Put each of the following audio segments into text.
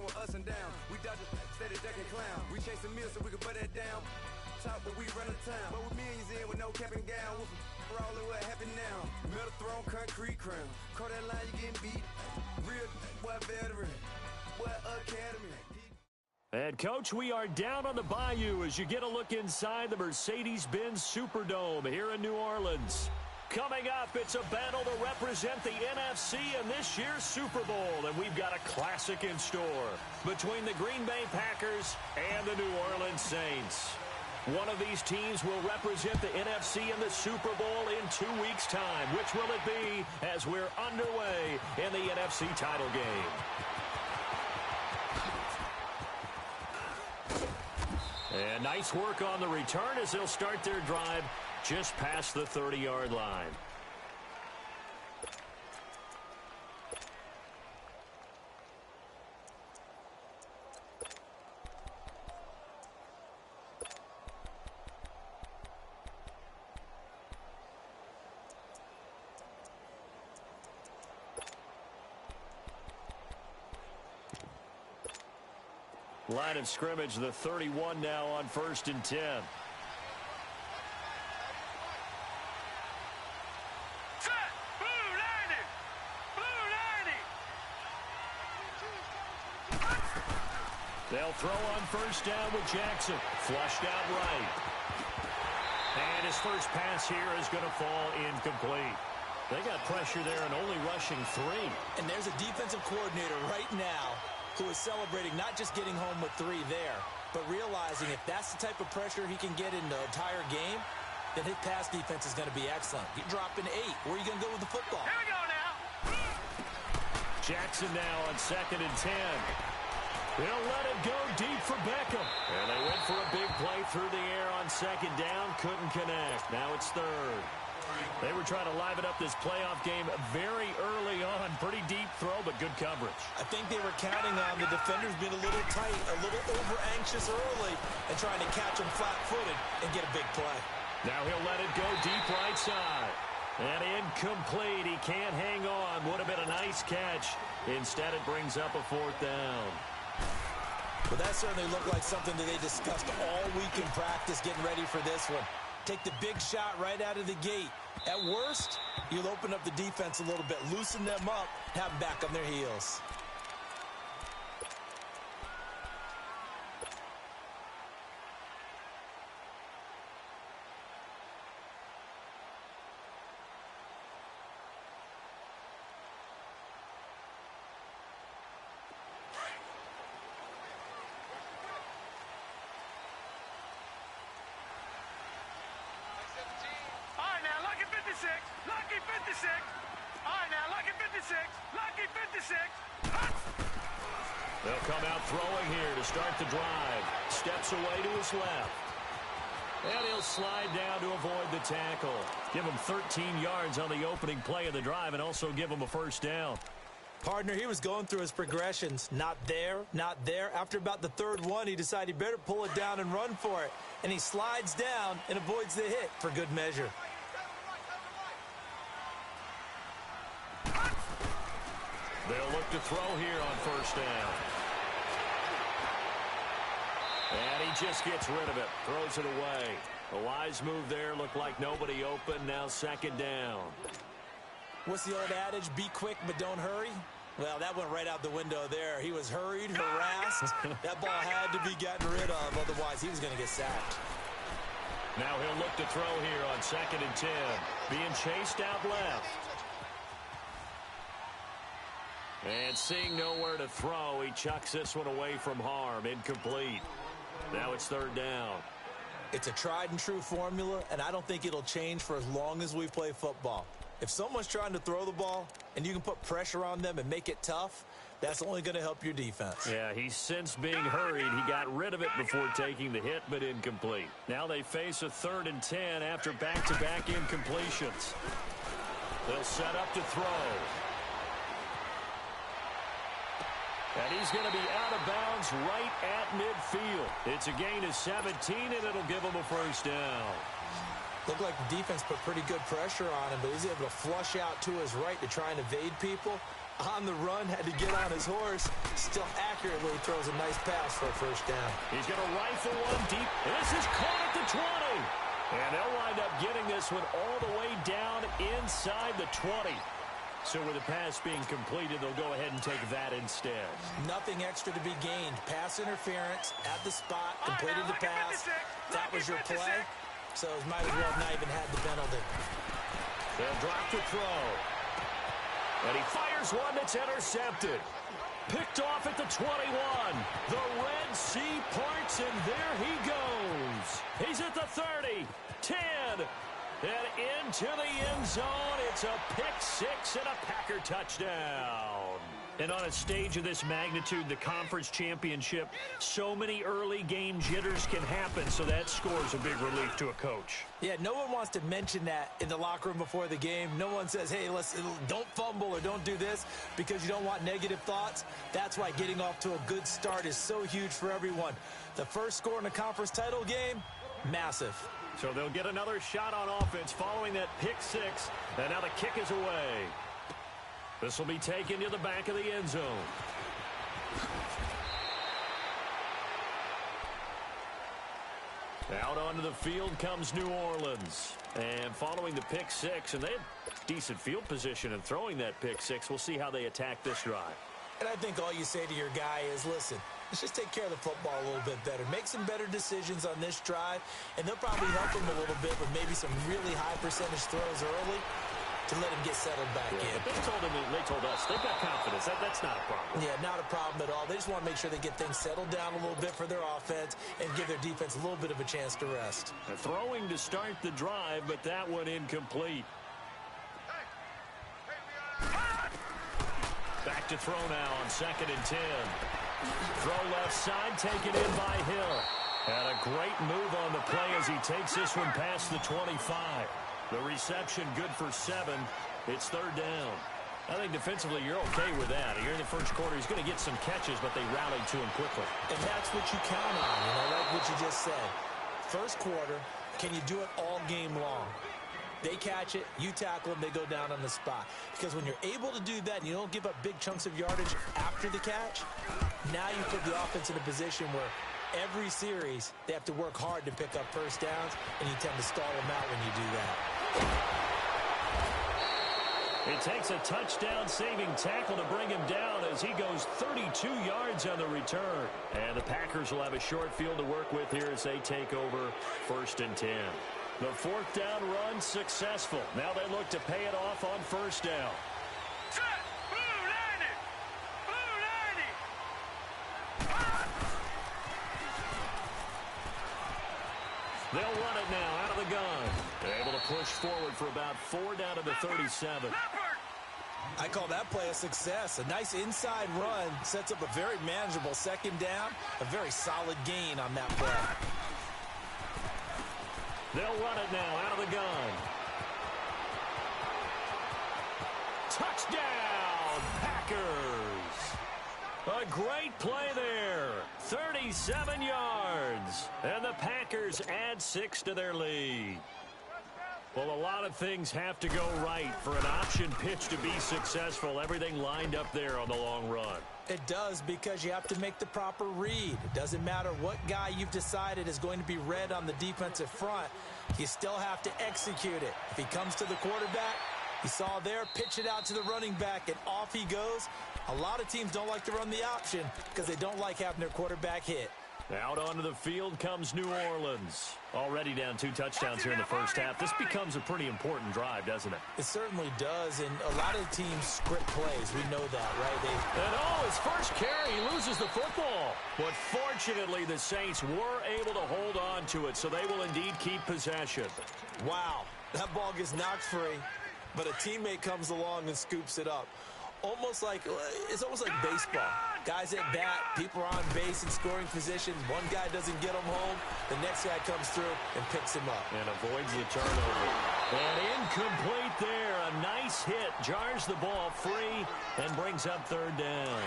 wrong with us and down. We dodge a steady ducking clown. We chase a meal so we can put that down. Talk, but we run the town. But with millions in with no cap and gown. With rolling, what happened now? Metal throne, concrete crown. Call that line, you getting beat. Real, what veteran. What academy. And, Coach, we are down on the Bayou as you get a look inside the Mercedes-Benz Superdome here in New Orleans. Coming up, it's a battle to represent the NFC in this year's Super Bowl, and we've got a classic in store between the Green Bay Packers and the New Orleans Saints. One of these teams will represent the NFC in the Super Bowl in 2 weeks' time. Which will it be as we're underway in the NFC title game? And nice work on the return as they'll start their drive just past the 30-yard line. Line of scrimmage, the 31 now on 1st and 10. They'll throw on 1st down with Jackson. Flushed out right. And his first pass here is going to fall incomplete. They got pressure there and only rushing 3. And there's a defensive coordinator right now who is celebrating not just getting home with 3 there, but realizing if that's the type of pressure he can get in the entire game, then his pass defense is going to be excellent. You're dropping 8. Where are you going to go with the football? Here we go now. Jackson now on 2nd and 10. They'll let it go deep for Beckham. And they went for a big play through the air on 2nd down. Couldn't connect. Now it's 3rd. They were trying to liven up this playoff game very early on. Pretty deep throw, but good coverage. I think they were counting on the defenders being a little tight, a little over-anxious early, and trying to catch them flat-footed and get a big play. Now he'll let it go deep right side. And incomplete. He can't hang on. Would have been a nice catch. Instead, it brings up a 4th down. Well, that certainly looked like something that they discussed all week in practice getting ready for this one. Take the big shot right out of the gate. At worst, you'll open up the defense a little bit, loosen them up, have them back on their heels. Lucky 56. All right, now, lucky 56. Lucky 56. They'll come out throwing here to start the drive. Steps away to his left. And he'll slide down to avoid the tackle. Give him 13 yards on the opening play of the drive and also give him a 1st down. Partner, he was going through his progressions. Not there, not there. After about the 3rd one, he decided he better pull it down and run for it. And he slides down and avoids the hit for good measure. They'll look to throw here on 1st down. And he just gets rid of it. Throws it away. A wise move there. Looked like nobody open. Now 2nd down. What's the old adage? Be quick, but don't hurry. Well, that went right out the window there. He was hurried, harassed. That ball had to be gotten rid of. Otherwise, he was going to get sacked. Now he'll look to throw here on 2nd and 10. Being chased out left. And seeing nowhere to throw, he chucks this one away from harm. Incomplete. Now it's 3rd down. It's a tried-and-true formula, and I don't think it'll change for as long as we play football. If someone's trying to throw the ball and you can put pressure on them and make it tough, that's only going to help your defense. Yeah, he's since being hurried. He got rid of it before taking the hit, but incomplete. Now they face a 3rd and 10 after back-to-back incompletions. They'll set up to throw. And he's going to be out of bounds right at midfield. It's a gain of 17, and it'll give him a 1st down. Looked like the defense put pretty good pressure on him, but he's able to flush out to his right to try and evade people. On the run, had to get on his horse. Still accurately throws a nice pass for a first down. He's going to rifle one deep. This is caught at the 20. And they'll wind up getting this one all the way down inside the 20. So with the pass being completed, they'll go ahead and take that instead. Nothing extra to be gained. Pass interference at the spot, completed the pass. That was your play. So it might as well have not even had the penalty. They'll drop the throw. And he fires one that's intercepted. Picked off at the 21. The Red Sea parts, and there he goes. He's at the 30, 10, and into the end zone. It's a pick six and a Packer touchdown. And on a stage of this magnitude, the conference championship, so many early game jitters can happen, so that scores a big relief to a coach. Yeah, no one wants to mention that in the locker room before the game. No one says, hey, listen, don't fumble or don't do this because you don't want negative thoughts. That's why getting off to a good start is so huge for everyone. The first score in a conference title game, massive. So they'll get another shot on offense following that pick six, and now the kick is away. This will be taken to the back of the end zone. Out onto the field comes New Orleans. And following the pick six, and they had decent field position in throwing that pick six. We'll see how they attack this drive. And I think all you say to your guy is, listen, let's just take care of the football a little bit better. Make some better decisions on this drive, and they'll probably help him a little bit with maybe some really high percentage throws early to let him get settled back in. But they told us they've got confidence. That's not a problem. Yeah, not a problem at all. They just want to make sure they get things settled down a little bit for their offense and give their defense a little bit of a chance to rest. Throwing to start the drive, but that one incomplete. Back to throw now on 2nd and 10. Throw left side, taken in by Hill. And a great move on the play as he takes this one past the 25. The reception good for 7. It's 3rd down. I think defensively you're okay with that. Here in the first quarter, he's going to get some catches, but they rallied to him quickly. And that's what you count on, like what you just said. First quarter, can you do it all game long? They catch it, you tackle them, they go down on the spot. Because when you're able to do that and you don't give up big chunks of yardage after the catch, now you put the offense in a position where every series they have to work hard to pick up first downs, and you tend to stall them out when you do that. It takes a touchdown-saving tackle to bring him down as he goes 32 yards on the return. And the Packers will have a short field to work with here as they take over 1st and 10. The 4th down run successful. Now they look to pay it off on 1st down. Set! Blue 90! Blue 90! They'll run it now out of the gun. They're able to push forward for about 4 down to the 37. I call that play a success. A nice inside run sets up a very manageable 2nd down. A very solid gain on that play. They'll run it now out of the gun. Touchdown, Packers. A great play there. 37 yards. And the Packers add 6 to their lead. Well, a lot of things have to go right for an option pitch to be successful. Everything lined up there on the long run. It does, because you have to make the proper read. It doesn't matter what guy you've decided is going to be read on the defensive front. You still have to execute it. If he comes to the quarterback, you saw there, pitch it out to the running back, and off he goes. A lot of teams don't like to run the option because they don't like having their quarterback hit. Out onto the field comes New Orleans. Already down 2 touchdowns here in the first half. This becomes a pretty important drive, doesn't it? It certainly does, and a lot of teams script plays. We know that, right? And his first carry, he loses the football. But fortunately, the Saints were able to hold on to it, so they will indeed keep possession. Wow, that ball gets knocked free, but a teammate comes along and scoops it up. It's almost like baseball. Guys at bat, people are on base in scoring position. One guy doesn't get him home. The next guy comes through and picks him up. And avoids the turnover. And incomplete there. A nice hit. Jars the ball free and brings up 3rd down.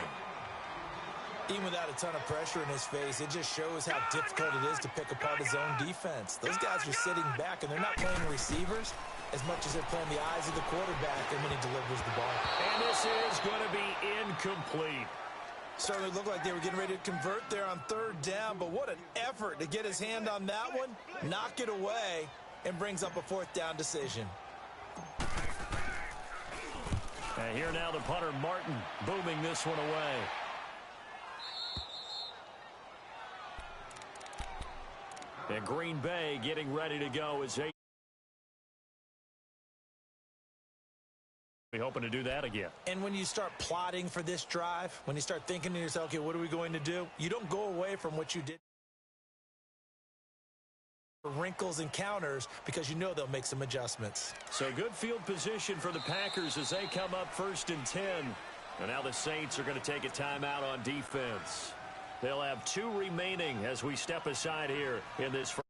Even without a ton of pressure in his face, it just shows how difficult it is to pick apart his own defense. Those guys are sitting back, and they're not playing receivers. as much as they're playing the eyes of the quarterback and when he delivers the ball. And this is going to be incomplete. Certainly looked like they were getting ready to convert there on third down, but what an effort to get his hand on that one, knock it away, and brings up a fourth down decision. And here now the punter, Martin, booming this one away. And Green Bay getting ready to go as they be hoping to do that again. And when you start plotting for this drive, when you start thinking to yourself, okay, what are we going to do? You don't go away from what you did. Wrinkles and counters because you know they'll make some adjustments. So good field position for the Packers as they come up 1st and 10. And now the Saints are going to take a timeout on defense. They'll have 2 remaining as we step aside here in this first.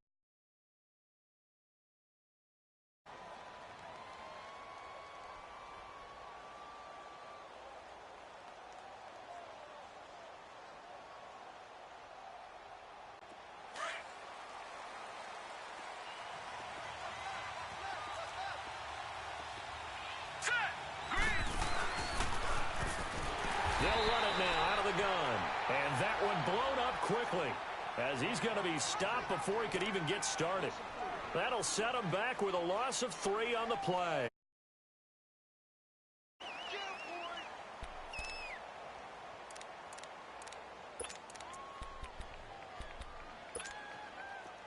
They'll run it now out of the gun. And that one blown up quickly as he's going to be stopped before he could even get started. That'll set him back with a loss of 3 on the play.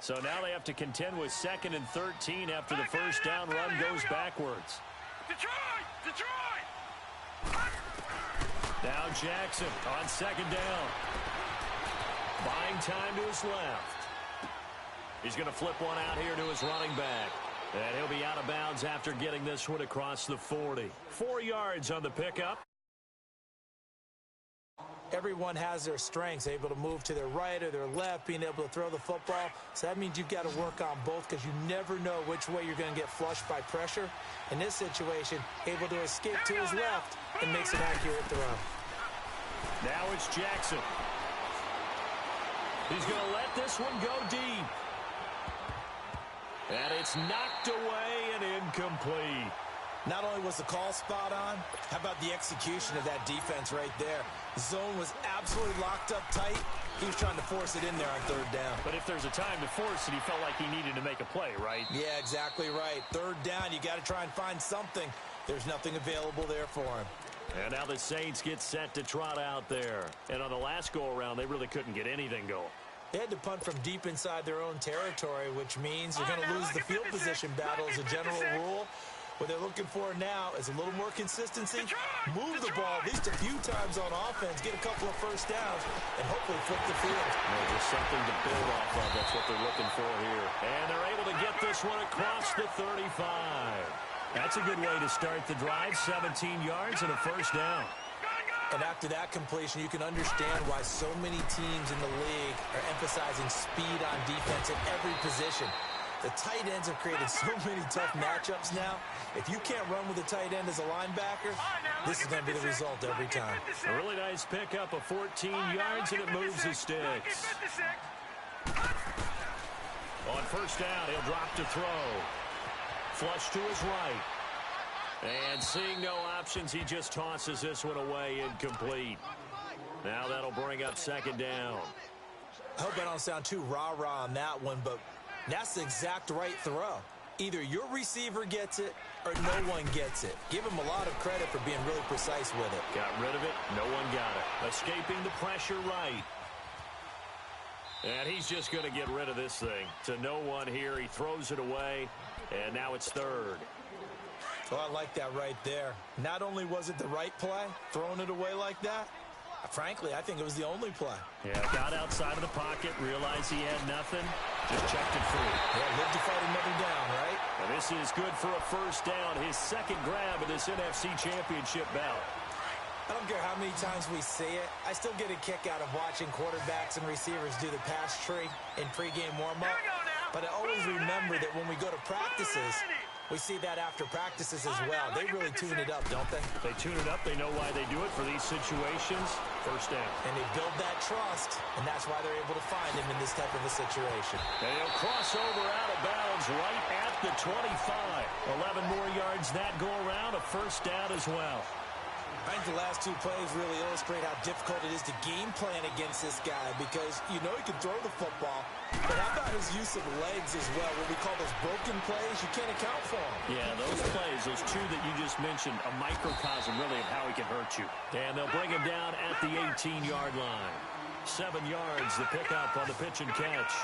So now they have to contend with 2nd and 13 after the first down run goes backwards. Detroit! Now Jackson on 2nd down. Buying time to his left. He's going to flip one out here to his running back. And he'll be out of bounds after getting this one across the 40. 4 yards on the pickup. Everyone has their strengths, able to move to their right or their left, being able to throw the football. So that means you've got to work on both because you never know which way you're going to get flushed by pressure. In this situation, able to escape to his left and makes an accurate throw. Now it's Jackson. He's going to let this one go deep. And it's knocked away and incomplete. Not only was the call spot on, how about the execution of that defense right there? The zone was absolutely locked up tight. He was trying to force it in there on third down. But if there's a time to force it, he felt like he needed to make a play, right? Yeah, exactly right. Third down, you got to try and find something. There's nothing available there for him. And now the Saints get set to trot out there. And on the last go-around, they really couldn't get anything going. They had to punt from deep inside their own territory, which means they're going to lose the field position battle as a general rule. What they're looking for now is a little more consistency, move the ball at least a few times on offense, get a couple of first downs, and hopefully flip the field. There's something to build off of. That's what they're looking for here. And they're able to get this one across the 35. That's a good way to start the drive, 17 yards and a first down. And after that completion, you can understand why so many teams in the league are emphasizing speed on defense at every position. The tight ends have created so many tough matchups now. If you can't run with a tight end as a linebacker, this is going to be the result every time. A really nice pickup of 14 yards, and it moves the sticks. On first down, he'll drop to throw. Flush to his right. And seeing no options, he just tosses this one away, incomplete. Now that'll bring up 2nd down. I hope I don't sound too rah-rah on that one, but that's the exact right throw. Either your receiver gets it or no one gets it. Give him a lot of credit for being really precise with it. Got rid of it. No one got it. Escaping the pressure right. And he's just going to get rid of this thing. To no one here. He throws it away. And now it's 3rd. Oh, I like that right there. Not only was it the right play, throwing it away like that, frankly, I think it was the only play. Yeah, got outside of the pocket, realized he had nothing, just checked it free. Yeah, lived to fight another down, right? And this is good for a first down, his 2nd grab of this NFC Championship bout. I don't care how many times we see it. I still get a kick out of watching quarterbacks and receivers do the pass tree in pregame warm-up. But I always remember that when we go to practices, We see that after practices as well. They really tune it up, don't they? They tune it up. They know why they do it for these situations. First down. And they build that trust, and that's why they're able to find him in this type of a situation. And he'll cross over out of bounds right at the 25. 11 more yards that go around. A first down as well. I think the last two plays really illustrate how difficult it is to game plan against this guy because you know he can throw the football, but how about his use of legs as well? What we call those broken plays, you can't account for them. Yeah, those plays, those two that you just mentioned, a microcosm really of how he can hurt you. And they'll bring him down at the 18-yard line. 7 yards the pickup on the pitch and catch.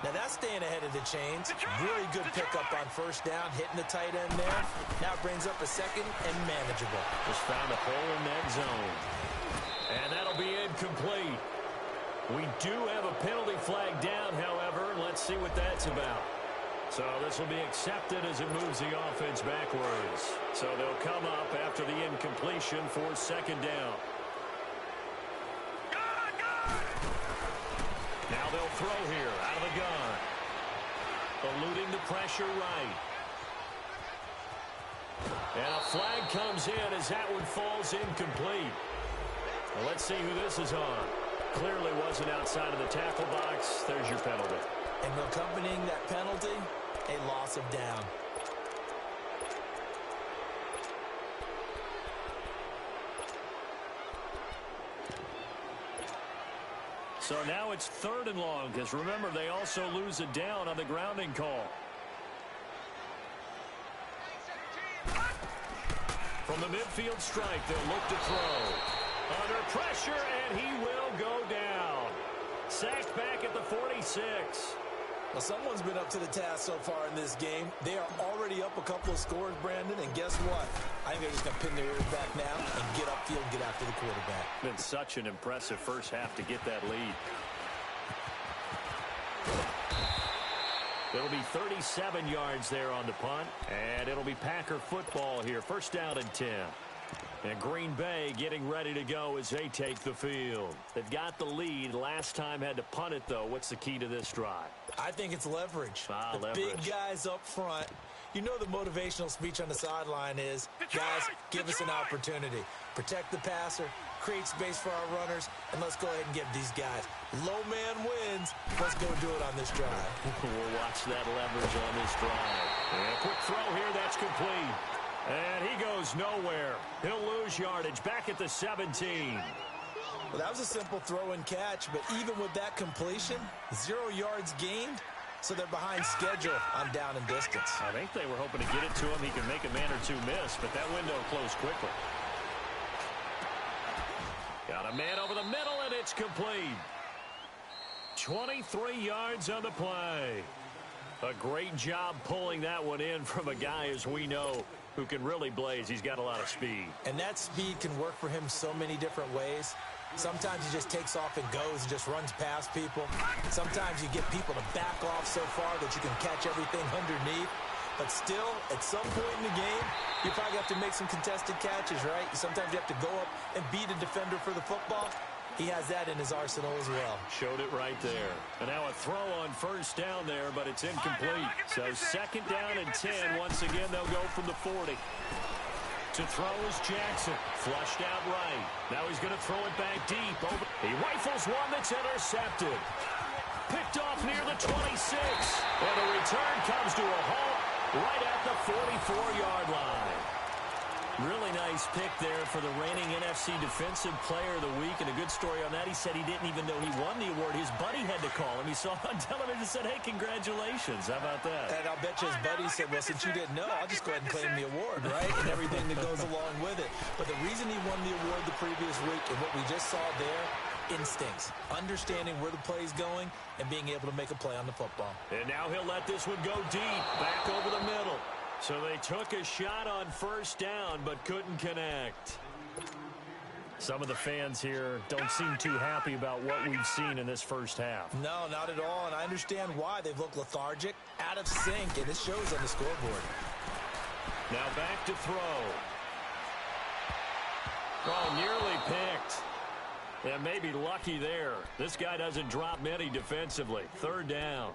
Now that's staying ahead of the chains. Really good pickup on first down, hitting the tight end there. Now it brings up a second and manageable. Just found a hole in that zone. And that'll be incomplete. We do have a penalty flag down, however. Let's see what that's about. So this will be accepted as it moves the offense backwards. So they'll come up after the incompletion for second down. Now they'll throw here out of the gun. Eluding the pressure right. And a flag comes in as that one falls incomplete. Well, let's see who this is on. Clearly wasn't outside of the tackle box. There's your penalty. And accompanying that penalty, a loss of down. So now it's 3rd and long, because remember, they also lose a down on the grounding call. From the midfield strike, they'll look to throw. Under pressure, and he will go down. Sacked back at the 46. Well, someone's been up to the task so far in this game. They are already up a couple of scores, Brandon, and guess what? I think they're just going to pin their ears back now and get upfield and get after the quarterback. Been such an impressive first half to get that lead. It'll be 37 yards there on the punt, and it'll be Packer football here. First down and 10. And Green Bay getting ready to go as they take the field. They've got the lead. Last time had to punt it, though. What's the key to this drive? I think it's leverage. Leverage. Big guys up front. You know the motivational speech on the sideline is, guys, give us an opportunity. Protect the passer, create space for our runners, and let's go ahead and give these guys. Low man wins. Let's go do it on this drive. We'll watch that leverage on this drive. And a quick throw here. That's complete. And he goes nowhere. He'll lose yardage back at the 17. Well, that was a simple throw and catch, but even with that completion, 0 yards gained, so they're behind schedule on down and distance. I think they were hoping to get it to him. He can make a man or two miss, but that window closed quickly. Got a man over the middle, and it's complete. 23 yards on the play. A great job pulling that one in from a guy, as we know, who can really blaze. He's got a lot of speed. And that speed can work for him so many different ways. Sometimes he just takes off and goes and just runs past people. Sometimes you get people to back off so far that you can catch everything underneath. But still, at some point in the game, you probably have to make some contested catches, right? Sometimes you have to go up and beat a defender for the football. He has that in his arsenal as well. Showed it right there. And now a throw on first down there, but it's incomplete. So second down and 10. Once again, they'll go from the 40. To throw is Jackson. Flushed out right. Now he's going to throw it back deep. He rifles one that's intercepted. Picked off near the 26. And the return comes to a halt right at the 44-yard line. Really nice pick there for the reigning NFC Defensive Player of the Week. And a good story on that. He said he didn't even know he won the award. His buddy had to call him. He saw it on television and said, hey, congratulations. How about that? And I'll bet you his buddy said, well, since you didn't know, I'll just go ahead and claim the award, right? And everything that goes along with it. But the reason he won the award the previous week and what we just saw there, instincts, understanding where the play's going and being able to make a play on the football. And now he'll let this one go deep, back over the middle. So they took a shot on first down, but couldn't connect. Some of the fans here don't seem too happy about what we've seen in this first half. No, not at all, and I understand why. They've looked lethargic, out of sync, and this shows on the scoreboard. Now back to throw. Oh, nearly picked. Yeah, maybe lucky there. This guy doesn't drop many defensively. Third down.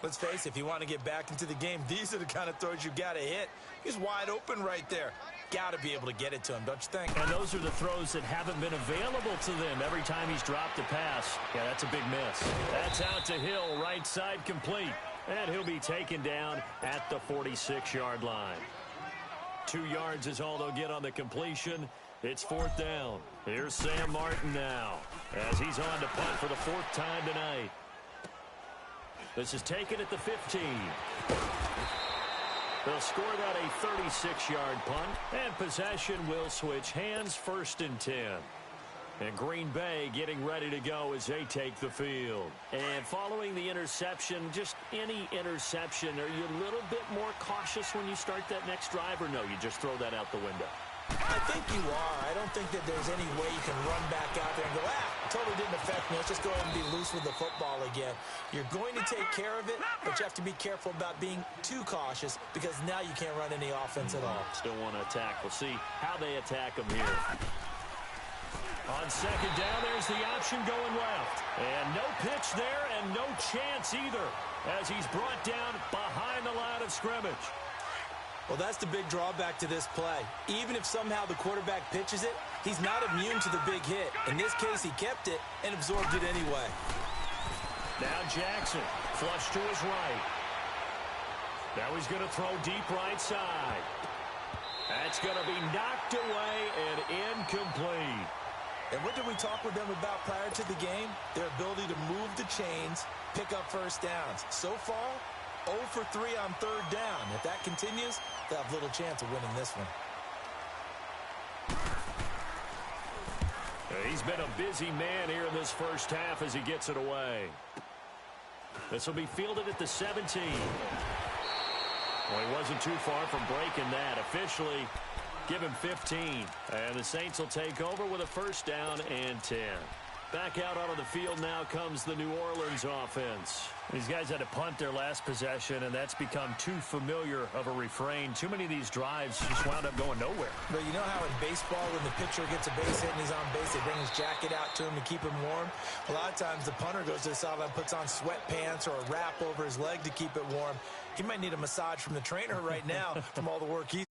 Let's face it, if you want to get back into the game, these are the kind of throws you got to hit. He's wide open right there. Got to be able to get it to him, don't you think? And those are the throws that haven't been available to them every time he's dropped a pass. Yeah, that's a big miss. That's out to Hill, right side complete. And he'll be taken down at the 46-yard line. 2 yards is all they'll get on the completion. It's 4th down. Here's Sam Martin now as he's on to punt for the 4th time tonight. This is taken at the 15. They'll score that a 36-yard punt, and possession will switch hands, 1st and 10. And Green Bay getting ready to go as they take the field. And following the interception, just any interception, are you a little bit more cautious when you start that next drive, or no, you just throw that out the window? I think you are. I don't think that there's any way you can run back out there and go, totally didn't affect me. Let's just go ahead and be loose with the football again. You're going to take care of it, but you have to be careful about being too cautious because now you can't run any offense at all. Still want to attack. We'll see how they attack them here. On 2nd down, there's the option going left. And no pitch there and no chance either as he's brought down behind the line of scrimmage. Well, that's the big drawback to this play. Even if somehow the quarterback pitches it, he's not immune to the big hit. In this case, he kept it and absorbed it anyway. Now Jackson, flush to his right. Now he's going to throw deep right side. That's going to be knocked away and incomplete. And what did we talk with them about prior to the game? Their ability to move the chains, pick up 1st downs. So far, 0 for 3 on 3rd down. If that continues, they'll have little chance of winning this one. He's been a busy man here in this 1st half as he gets it away. This will be fielded at the 17. Well, he wasn't too far from breaking that. Officially, give him 15. And the Saints will take over with a 1st down and 10. Back out onto the field now comes the New Orleans offense. These guys had to punt their last possession, and that's become too familiar of a refrain. Too many of these drives just wound up going nowhere. But you know how in baseball, when the pitcher gets a base hit and he's on base, they bring his jacket out to him to keep him warm? A lot of times the punter goes to the sideline, puts on sweatpants or a wrap over his leg to keep it warm. He might need a massage from the trainer right now from all the work he's.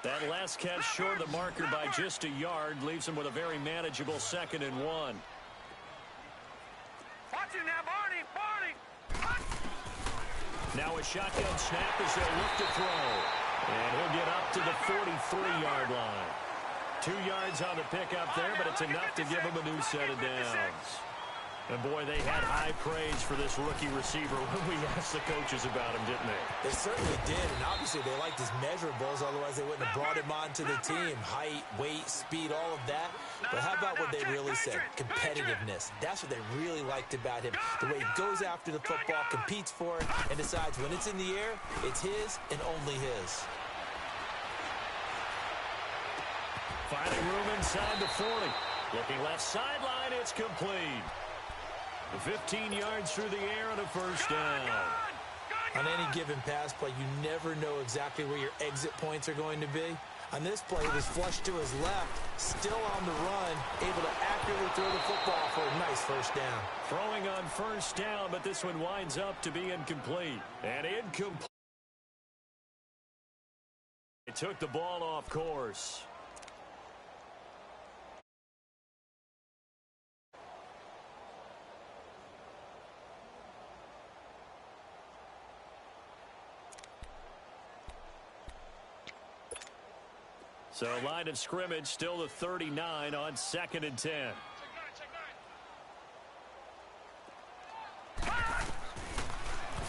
That last catch short of the marker by just a yard leaves him with a very manageable 2nd and 1. Watch it now, Barney! Now a shotgun snap as they look to throw. And he'll get up to the 43-yard line. 2 yards on the pickup there, but it's enough to give him a new set of downs. And, boy, they had high praise for this rookie receiver when we asked the coaches about him, didn't they? They certainly did, and obviously they liked his measurables, otherwise they wouldn't have brought him onto the team. Height, weight, speed, all of that. But how about what they really said? Competitiveness. That's what they really liked about him. The way he goes after the football, competes for it, and decides when it's in the air, it's his and only his. Finding room inside the 40. Looking left sideline, it's complete. 15 yards through the air on a 1st down. On any given pass play, you never know exactly where your exit points are going to be. On this play, it was flushed to his left, still on the run, able to accurately throw the football for a nice 1st down. Throwing on 1st down, but this one winds up to be incomplete. And incomplete. It took the ball off course. So line of scrimmage still the 39 on 2nd and 10.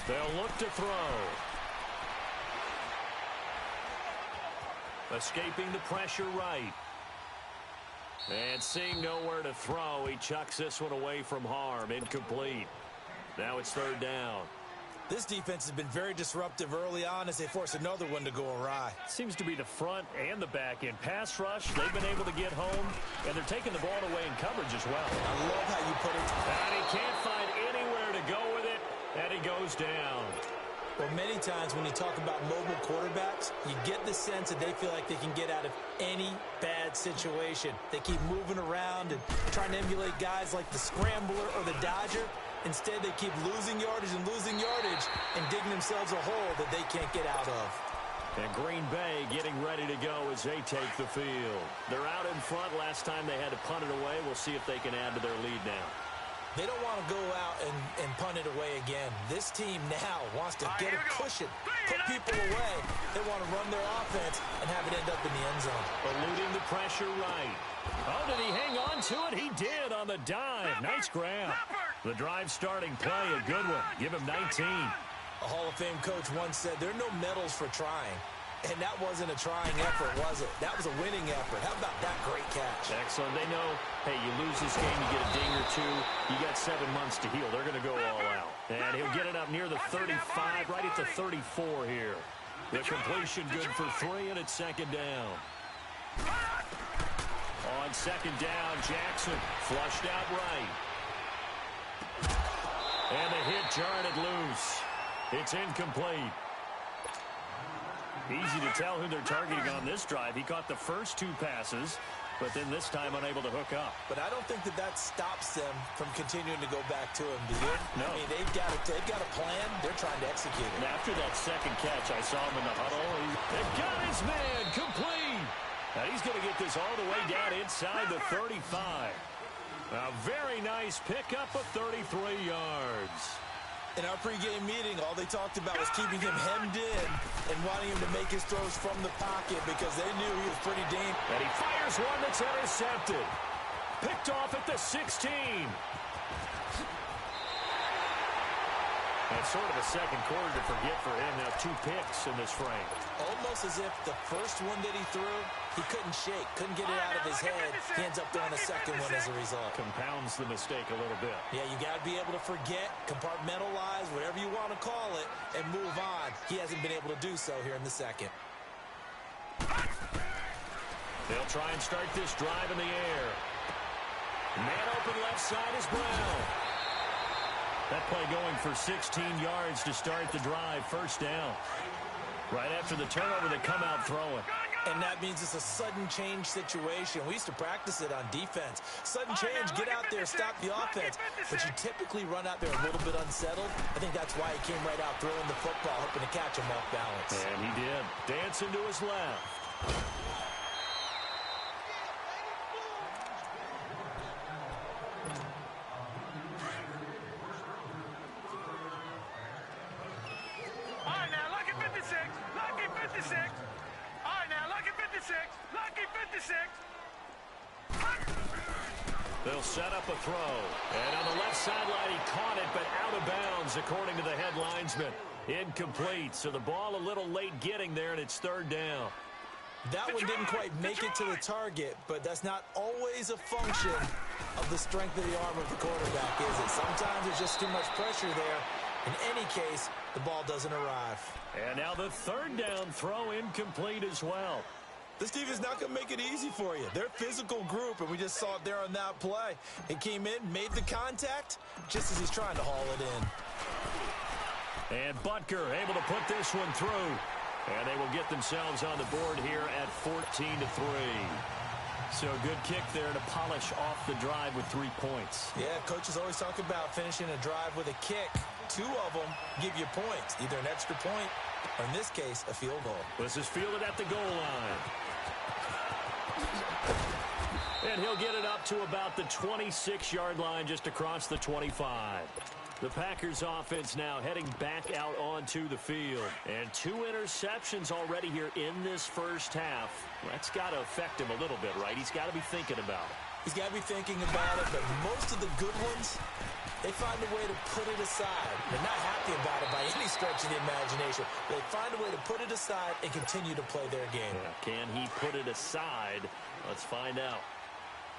They'll look to throw. Escaping the pressure right. And seeing nowhere to throw, he chucks this one away from harm. Incomplete. Now it's 3rd down. This defense has been very disruptive early on as they force another one to go awry. Seems to be the front and the back end. Pass rush, they've been able to get home, and they're taking the ball away in coverage as well. I love how you put it. And he can't find anywhere to go with it, and he goes down. Well, many times when you talk about mobile quarterbacks, you get the sense that they feel like they can get out of any bad situation. They keep moving around and trying to emulate guys like the Scrambler or the Dodger. Instead, they keep losing yardage and digging themselves a hole that they can't get out of. And Green Bay getting ready to go as they take the field. They're out in front. Last time they had to punt it away. We'll see if they can add to their lead now. They don't want to go out and punt it away again. This team now wants to get a cushion, put people away. They want to run their offense and have it end up in the end zone. Eluding the pressure right. Oh, did he hang on to it? He did on the dive. Nice grab. The drive starting play, a good one. Give him 19. A Hall of Fame coach once said, there are no medals for trying. And that wasn't a trying effort, was it? That was a winning effort. How about that great catch? Excellent. They know, hey, you lose this game, you get a ding or two. You got 7 months to heal. They're going to go all out. And he'll get it up near the 35, right at the 34 here. The completion good for 3, and it's second down. On second down, Jackson flushed out right. And the hit jarred it loose. It's incomplete. Easy to tell who they're targeting on this drive. He caught the first 2 passes, but then this time unable to hook up. But I don't think that stops them from continuing to go back to him, do you? No. I mean, they've got a plan. They're trying to execute it. And after that second catch, I saw him in the huddle. They've got his man complete. Now he's going to get this all the way down inside the 35. A very nice pickup of 33 yards. In our pregame meeting, all they talked about was keeping him hemmed in and wanting him to make his throws from the pocket because they knew he was pretty dangerous. And he fires one that's intercepted. Picked off at the 16. And sort of a second quarter to forget for him. Now 2 picks in this frame. Almost as if the first one that he threw, he couldn't shake, couldn't get it out of his head. He ends up throwing a second one as a result. Compounds the mistake a little bit. Yeah, you got to be able to forget, compartmentalize, whatever you want to call it, and move on. He hasn't been able to do so here in the second. They'll try and start this drive in the air. Man open left side is Brown. That play going for 16 yards to start the drive. First down. Right after the turnover, they come out throwing. And that means it's a sudden change situation. We used to practice it on defense. Sudden change, get out there, stop the offense. But you typically run out there a little bit unsettled. I think that's why he came right out throwing the football, hoping to catch him off balance. And he did. Dancing to his left. They'll set up a throw. And on the left sideline, he caught it, but out of bounds, according to the head linesman. Incomplete. So the ball a little late getting there, and it's third down. That one didn't quite make it to the target, but that's not always a function of the strength of the arm of the quarterback, is it? Sometimes there's just too much pressure there. In any case, the ball doesn't arrive. And now the third down throw incomplete as well. This defense is not going to make it easy for you. They're a physical group, and we just saw it there on that play. It came in, made the contact, just as he's trying to haul it in. And Butker able to put this one through. And they will get themselves on the board here at 14-3. So a good kick there to polish off the drive with 3 points. Yeah, coaches always talk about finishing a drive with a kick. 2 of them give you points, either an extra point or, in this case, a field goal. This is fielded at the goal line. And he'll get it up to about the 26-yard line, just across the 25. The Packers offense now heading back out onto the field. And 2 interceptions already here in this first half. That's got to affect him a little bit, right? He's got to be thinking about it. He's got to be thinking about it, but most of the good ones, they find a way to put it aside. They're not happy about it by any stretch of the imagination. They find a way to put it aside and continue to play their game. Yeah. Can he put it aside? Let's find out.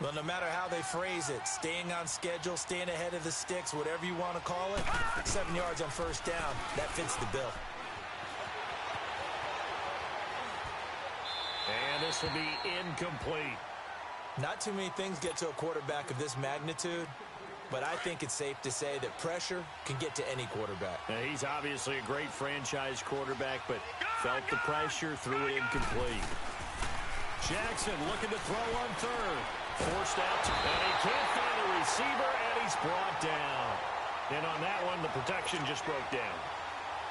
Well, no matter how they phrase it, staying on schedule, staying ahead of the sticks, whatever you want to call it, 7 yards on first down, that fits the bill. And this will be incomplete. Not too many things get to a quarterback of this magnitude, but I think it's safe to say that pressure can get to any quarterback. He's obviously a great franchise quarterback, but felt the pressure, threw it incomplete. Jackson looking to throw on third. Forced out, and he can't find the receiver, and he's brought down. And on that one, the protection just broke down.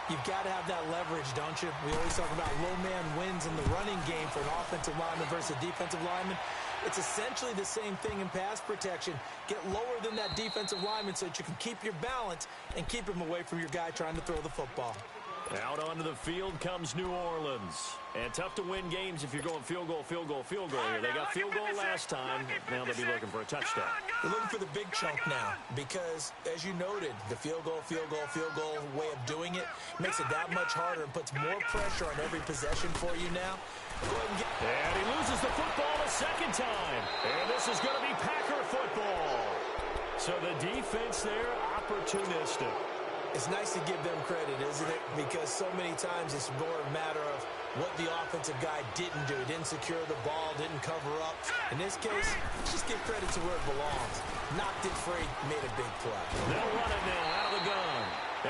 You've got to have that leverage, don't you? We always talk about low man wins in the running game for an offensive lineman versus a defensive lineman. It's essentially the same thing in pass protection. Get lower than that defensive lineman so that you can keep your balance and keep him away from your guy trying to throw the football. Out onto the field comes New Orleans. And tough to win games if you're going field goal here. They got field goal last time. Now they'll be looking for a touchdown. They're looking for the big chunk now because, as you noted, the field goal way of doing it makes it that much harder and puts more pressure on every possession for you now. Go ahead and get... And he loses the football a second time. And this is going to be Packer football. So the defense there, opportunistic. It's nice to give them credit, isn't it? Because so many times it's more a matter of what the offensive guy didn't do. He didn't secure the ball, didn't cover up. In this case, just give credit to where it belongs. Knocked it free, made a big play. They'll run it now out of the gun.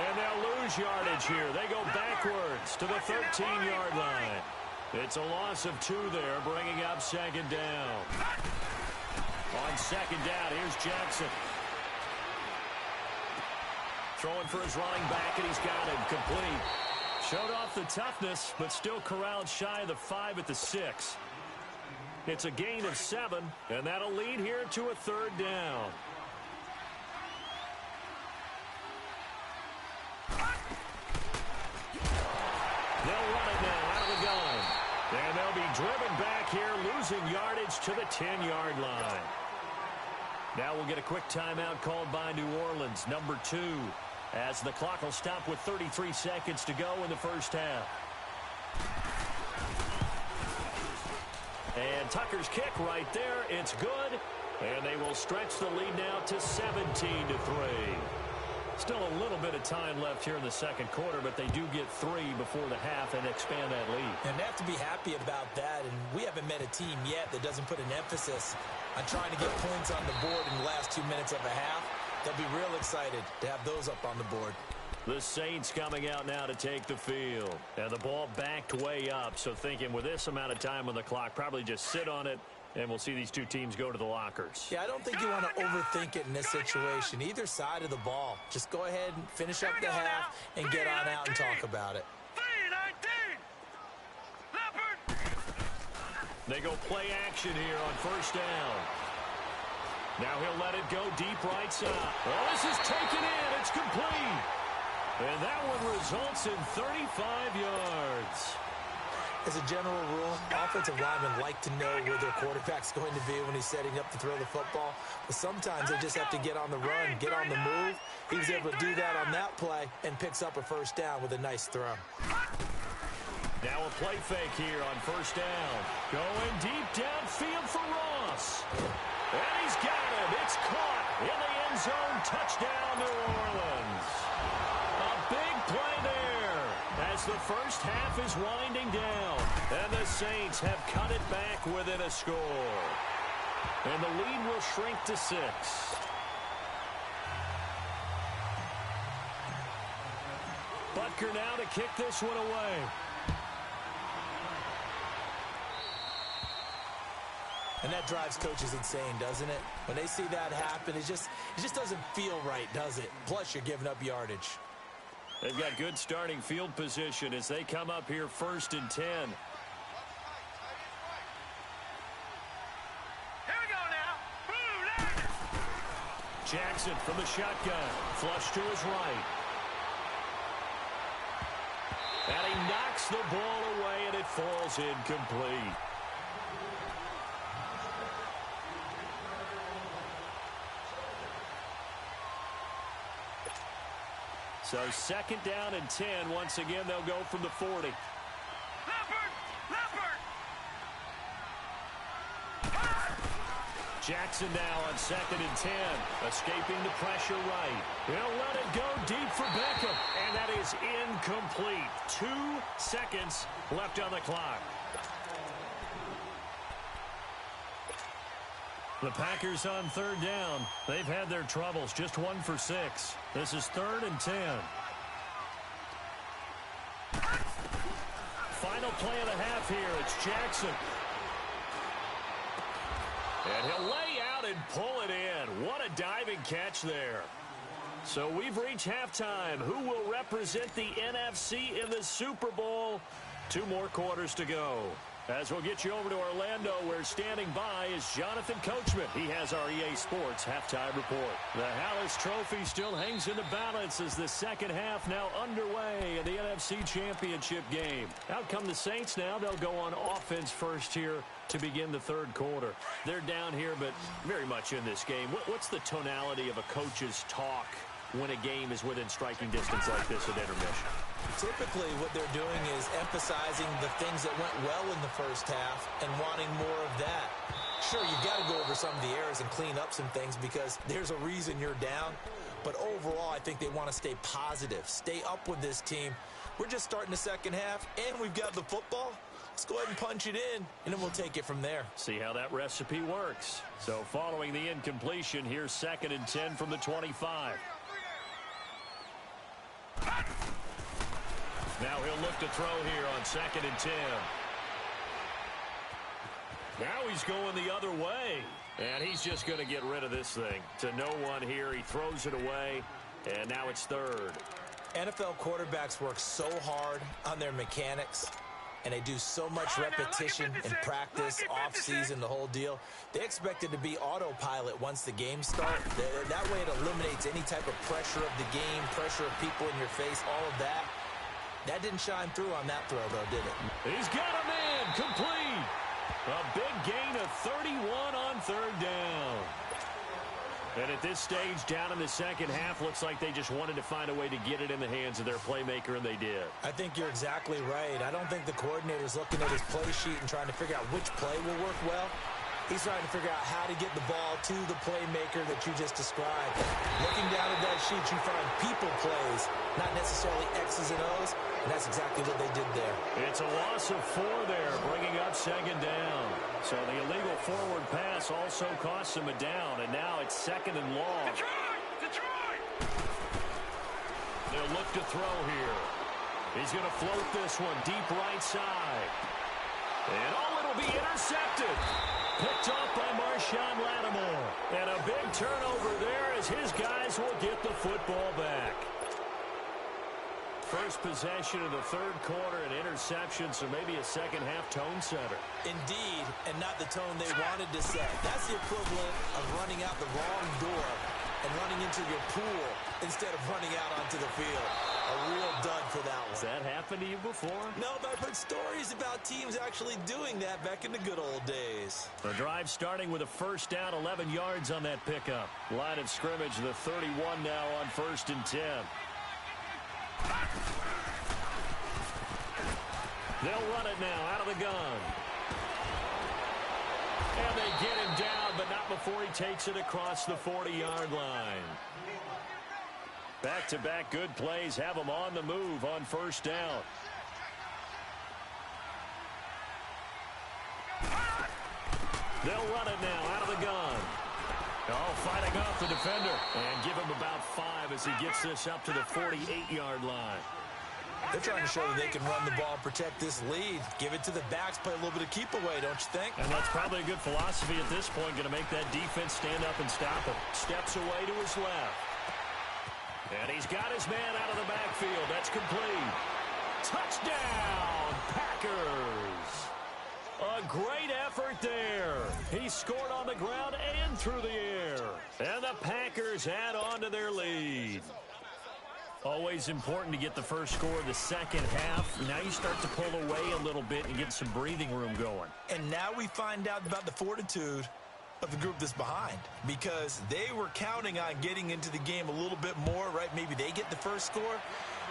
And they'll lose yardage here. They go backwards to the 13-yard line. It's a loss of 2 there, bringing up second down. On second down, here's Jackson. Throwing for his running back, and he's got it complete. Showed off the toughness, but still corralled shy of the 5 at the 6. It's a gain of 7, and that'll lead here to a third down. They'll run it now out of the gun. And they'll be driven back here, losing yardage to the 10-yard line. Now we'll get a quick timeout called by New Orleans, number 2. As the clock will stop with 33 seconds to go in the first half. And Tucker's kick right there. It's good. And they will stretch the lead now to 17-3. Still a little bit of time left here in the second quarter, but they do get 3 before the half and expand that lead. And they have to be happy about that. And we haven't met a team yet that doesn't put an emphasis on trying to get points on the board in the last 2 minutes of a half. They'll be real excited to have those up on the board. The Saints coming out now to take the field. And the ball backed way up. So thinking with this amount of time on the clock, probably just sit on it, and we'll see these two teams go to the lockers. Yeah, I don't think you want to overthink it in this situation. Either side of the ball. Just go ahead and finish up the half and get on out and talk about it. They go play action here on first down. Now he'll let it go deep right side. Well, this is taken in. It's complete. And that one results in 35 yards. As a general rule, offensive linemen like to know where their quarterback's going to be when he's setting up to throw the football. But sometimes they just have to get on the run, get on the move. He was able to do that on that play and picks up a first down with a nice throw. Now a play fake here on first down. Going deep downfield for Ross. And he's got him. It's caught in the end zone. Touchdown, New Orleans. A big play there as the first half is winding down. And the Saints have cut it back within a score. And the lead will shrink to 6. Butker now to kick this one away. And that drives coaches insane, doesn't it? When they see that happen, it just doesn't feel right, does it? Plus, you're giving up yardage. They've got good starting field position as they come up here 1st and 10. Here we go now. Boom, Jackson from the shotgun. Flush to his right. And he knocks the ball away, and it falls incomplete. So 2nd down and 10. Once again, they'll go from the 40. Jackson now on 2nd and 10. Escaping the pressure right. He'll let it go deep for Beckham. And that is incomplete. 2 seconds left on the clock. The Packers on third down. They've had their troubles, just 1 for 6. This is 3rd and 10. Final play of the half here. It's Jackson. And he'll lay out and pull it in. What a diving catch there. So we've reached halftime. Who will represent the NFC in the Super Bowl? 2 more quarters to go. As we'll get you over to Orlando, where standing by is Jonathan Coachman. He has our EA Sports halftime report. The Hallis Trophy still hangs in the balance as the second half now underway in the NFC Championship game. Out come the Saints now. They'll go on offense first here to begin the third quarter. They're down here, but very much in this game. What's the tonality of a coach's talk when a game is within striking distance like this at intermission? Typically, what they're doing is emphasizing the things that went well in the first half and wanting more of that. Sure, you've got to go over some of the errors and clean up some things because there's a reason you're down. But overall, I think they want to stay positive, stay up with this team. We're just starting the second half, and we've got the football. Let's go ahead and punch it in, and then we'll take it from there. See how that recipe works. So following the incompletion, here's 2nd and 10 from the 25. Now he'll look to throw here on 2nd and 10. Now he's going the other way. And he's just going to get rid of this thing. To no one here. He throws it away. And now it's 3rd. NFL quarterbacks work so hard on their mechanics. And they do so much repetition in practice, off-season, the whole deal. They expect it to be autopilot once the game starts. That way it eliminates any type of pressure of the game, pressure of people in your face, all of that. That didn't shine through on that throw, though, did it? He's got him in. Complete. A big gain of 31 on 3rd down. And at this stage, down in the second half, looks like they just wanted to find a way to get it in the hands of their playmaker, and they did. I think you're exactly right. I don't think the coordinator's looking at his play sheet and trying to figure out which play will work well. He's trying to figure out how to get the ball to the playmaker that you just described. Looking down at that sheet, you find people plays, not necessarily X's and O's, and that's exactly what they did there. It's a loss of 4 there, bringing up 2nd down. So the illegal forward pass also costs him a down, and now it's 2nd and long. Detroit! They'll look to throw here. He's going to float this one deep right side. And it'll be intercepted. Picked off by Marshawn Lattimore. And a big turnover there as his guys will get the football back. First possession of the third quarter, an interception, so maybe a second half tone setter. Indeed, and not the tone they wanted to set. That's the equivalent of running out the wrong door and running into your pool instead of running out onto the field. A real dud for that one. Has that happened to you before? No, but I've heard stories about teams actually doing that back in the good old days. The drive starting with a first down, 11 yards on that pickup. Line of scrimmage, the 31 now on 1st and 10. They'll run it now out of the gun. And they get him down, but not before he takes it across the 40-yard line. Back-to-back good plays have him on the move on first down. They'll run it now out of the gun. Oh, fighting off the defender. And give him about 5 as he gets this up to the 48-yard line. They're trying to show that they can run the ball, protect this lead. Give it to the backs, play a little bit of keep away, don't you think? And that's probably a good philosophy at this point, going to make that defense stand up and stop him. Steps away to his left. And he's got his man out of the backfield. That's complete. Touchdown, Packers. A great effort there. He scored on the ground and through the air. And the Packers add on to their lead. Always important to get the first score of the second half. Now you start to pull away a little bit and get some breathing room going. And now we find out about the fortitude of the group that's behind, because they were counting on getting into the game a little bit more, right? Maybe they get the first score.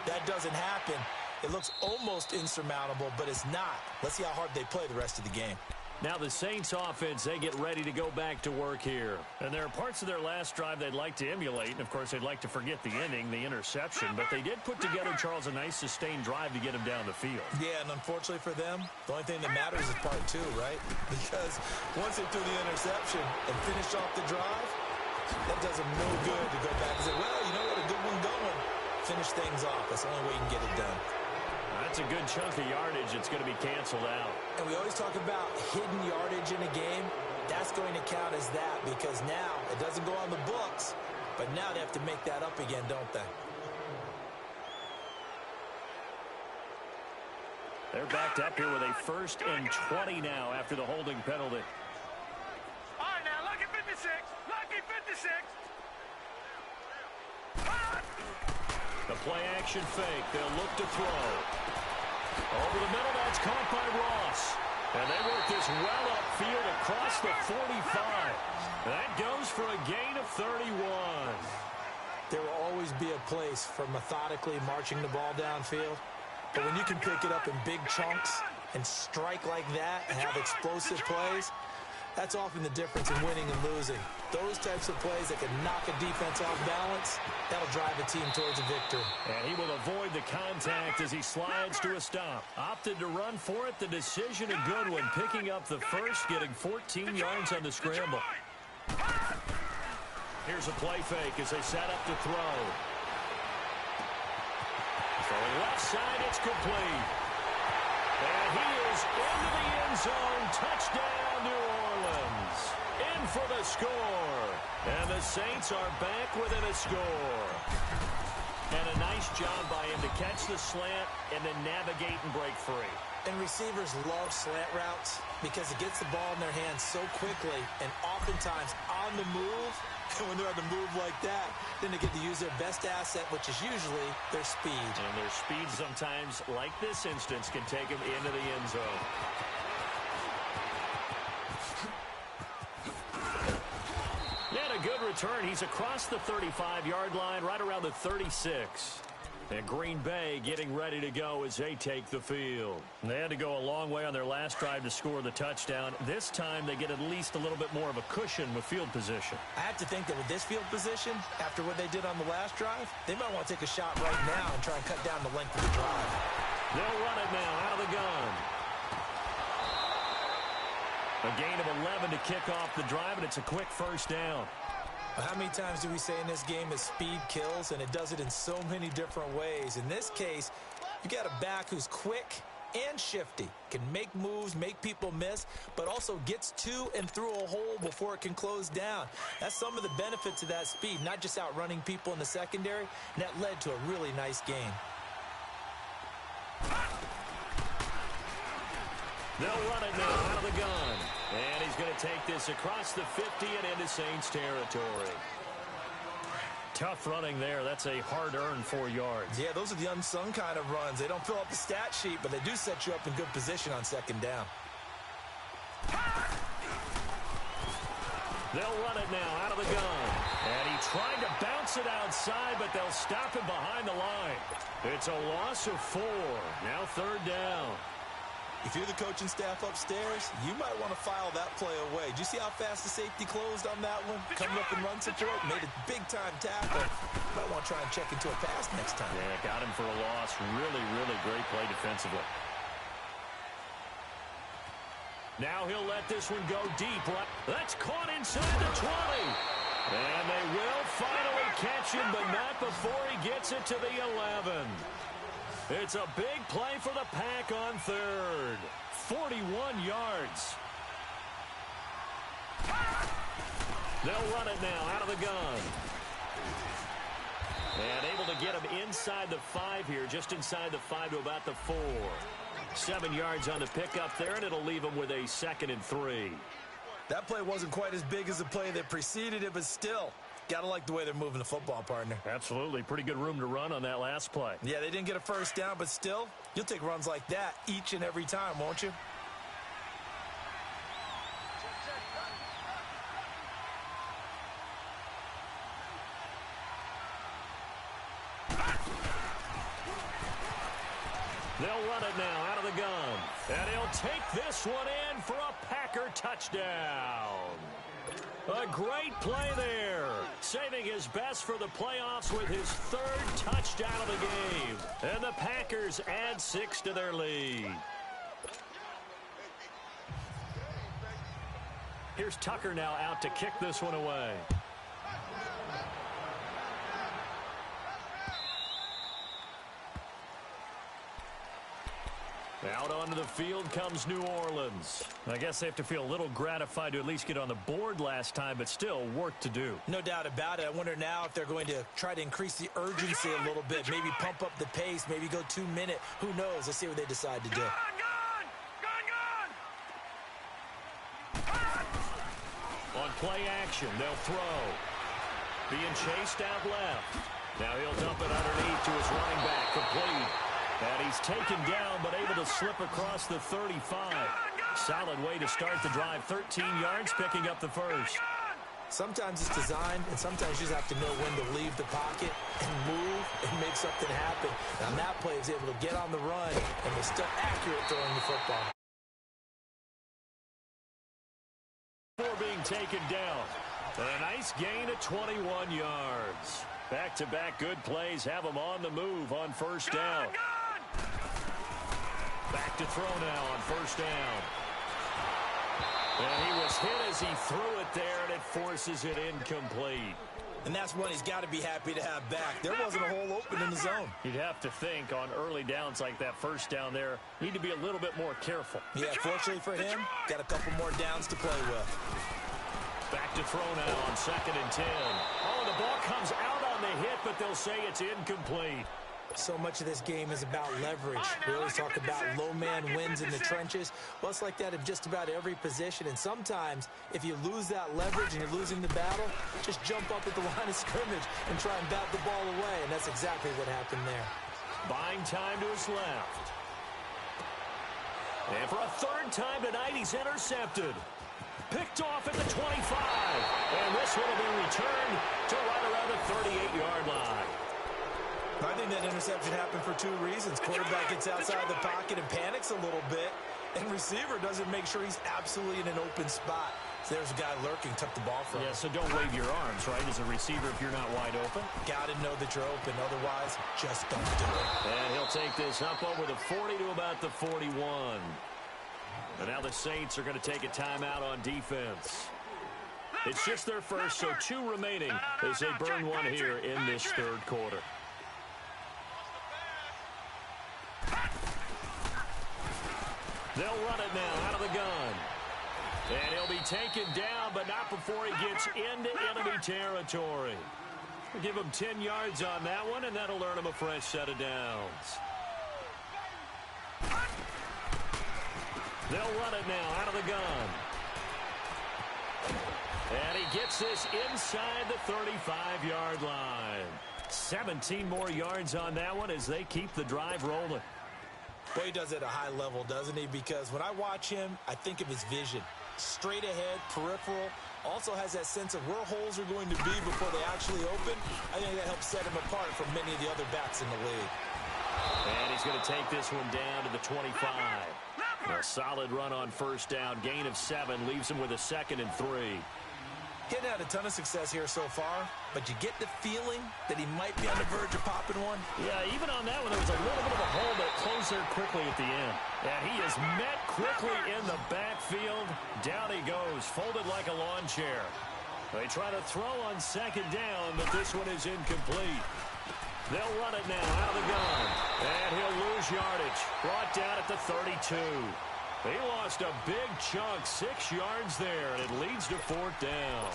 That doesn't happen. It looks almost insurmountable, but it's not. Let's see how hard they play the rest of the game. Now the Saints offense, they get ready to go back to work here. And there are parts of their last drive they'd like to emulate. And, of course, they'd like to forget the ending, the interception. But they did put together, Charles, a nice sustained drive to get him down the field. Yeah, and unfortunately for them, the only thing that matters is part two, right? Because once they threw the interception and finished off the drive, that does them no good to go back and say, well, you know what, a good one going. Finish things off. That's the only way you can get it done. That's a good chunk of yardage. It's going to be canceled out. And we always talk about hidden yardage in a game. That's going to count as that because now it doesn't go on the books, but now they have to make that up again, don't they? They're backed up here with a 1st and 20 now after the holding penalty. All right, now, lucky 56. Lucky 56. The play action fake. They'll look to throw. Over the middle, that's caught by Ross. And they work this well upfield across the 45. That goes for a gain of 31. There will always be a place for methodically marching the ball downfield. But when you can pick it up in big chunks and strike like that and have explosive plays, that's often the difference in winning and losing. Those types of plays that can knock a defense off balance, that'll drive a team towards a victory. And he will avoid the contact as he slides to a stop. Opted to run for it. The decision a good one. Picking up the first, getting 14 yards on the scramble. Here's a play fake as they set up to throw. Throwing left side, it's complete. And he is into the end zone. Touchdown, New Orleans. In for the score. And the Saints are back within a score. And a nice job by him to catch the slant and then navigate and break free. And receivers love slant routes because it gets the ball in their hands so quickly and oftentimes on the move. And when they're on the move like that, then they get to use their best asset, which is usually their speed. And their speed sometimes, like this instance, can take them into the end zone. And a good return. He's across the 35-yard line, right around the 36. And Green Bay getting ready to go as they take the field. They had to go a long way on their last drive to score the touchdown. This time they get at least a little bit more of a cushion with field position. I have to think that with this field position, after what they did on the last drive, they might want to take a shot right now and try and cut down the length of the drive. They'll run it now out of the gun. A gain of 11 to kick off the drive, and it's a quick first down. How many times do we say in this game that speed kills, and it does it in so many different ways? In this case, you got a back who's quick and shifty, can make moves, make people miss, but also gets to and through a hole before it can close down. That's some of the benefits of that speed, not just outrunning people in the secondary, and that led to a really nice game. They'll run it now out of the gun. And he's going to take this across the 50 and into Saints territory. Tough running there. That's a hard-earned 4 yards. Yeah, those are the unsung kind of runs. They don't fill up the stat sheet, but they do set you up in good position on second down. They'll run it now out of the gun. And he tried to bounce it outside, but they'll stop him behind the line. It's a loss of 4. Now third down. If you're the coaching staff upstairs, you might want to file that play away. Did you see how fast the safety closed on that one? Coming up in run support, made a big-time tackle. Might want to try and check into a pass next time. Yeah, got him for a loss. Really, really great play defensively. Now he'll let this one go deep. That's caught inside the 20. And they will finally catch him, but not before he gets it to the 11. It's a big play for the Pack on third. 41 yards. They'll run it now out of the gun. And able to get him inside the 5 here, just inside the 5 to about the 4. 7 yards on the pickup there, and it'll leave him with a 2nd and 3. That play wasn't quite as big as the play that preceded it, but still, gotta like the way they're moving the football, partner. Absolutely. Pretty good room to run on that last play. Yeah, they didn't get a first down, but still, you'll take runs like that each and every time, won't you? They'll run it now out of the gun. And he'll take this one in for a Packer touchdown. A great play there. Saving his best for the playoffs with his third touchdown of the game. And the Packers add 6 to their lead. Here's Tucker now out to kick this one away. Out onto the field comes New Orleans. I guess they have to feel a little gratified to at least get on the board last time, but still work to do. No doubt about it. I wonder now if they're going to try to increase the urgency a little bit, maybe pump up the pace, maybe go 2-minute. Who knows? Let's see what they decide to do. On play action, they'll throw. Being chased out left. Now he'll dump it underneath to his running back, complete. And he's taken down, but able to slip across the 35. Solid way to start the drive. 13 yards, picking up the first. Sometimes it's designed, and sometimes you just have to know when to leave the pocket and move and make something happen. And on that play, he's able to get on the run and was still accurate throwing the football. Before being taken down. And a nice gain of 21 yards. Back-to-back good plays have him on the move on first down. Back to throw now on first down. And he was hit as he threw it there, and it forces it incomplete. And that's one he's got to be happy to have back. There wasn't a hole open in the zone. You'd have to think on early downs like that first down there, need to be a little bit more careful. Yeah, fortunately for him, got a couple more downs to play with. Back to throw now on 2nd and 10. Oh, the ball comes out on the hit, but they'll say it's incomplete. So much of this game is about leverage. We always talk about low man wins in the trenches. Well, it's like that in just about every position. And sometimes, if you lose that leverage and you're losing the battle, just jump up at the line of scrimmage and try and bat the ball away. And that's exactly what happened there. Buying time to his left. And for a third time tonight, he's intercepted. Picked off at the 25. And this one will be returned to right around the 38-yard line. I think that interception happened for 2 reasons. Quarterback gets outside the pocket and panics a little bit, and receiver doesn't make sure he's absolutely in an open spot. So there's a guy lurking, took the ball from him. Yeah, so don't wave your arms, right, as a receiver if you're not wide open. Got to know that you're open. Otherwise, just don't do it. And he'll take this up over the 40 to about the 41. And now the Saints are going to take a timeout on defense. It's just their first, so 2 remaining as they burn one here in this third quarter. They'll run it now out of the gun. And he'll be taken down, but not before he gets into enemy territory. We'll give him 10 yards on that one, and that'll earn him a fresh set of downs. They'll run it now out of the gun. And he gets this inside the 35-yard line. 17 more yards on that one as they keep the drive rolling. Boy, he does it at a high level, doesn't he? Because when I watch him, I think of his vision. Straight ahead, peripheral. Also has that sense of where holes are going to be before they actually open. I think that helps set him apart from many of the other backs in the league. And he's going to take this one down to the 25. A solid run on first down. Gain of 7 leaves him with a 2nd and 3. Getting had a ton of success here so far, but you get the feeling that he might be on the verge of popping one. Yeah, even on that one, there was a little bit of a hole that closed there quickly at the end. And he is met quickly in the backfield. Down he goes, folded like a lawn chair. They try to throw on 2nd down, but this one is incomplete. They'll run it now out of the gun. And he'll lose yardage. Brought down at the 32. He lost a big chunk, 6 yards there, and it leads to 4th down.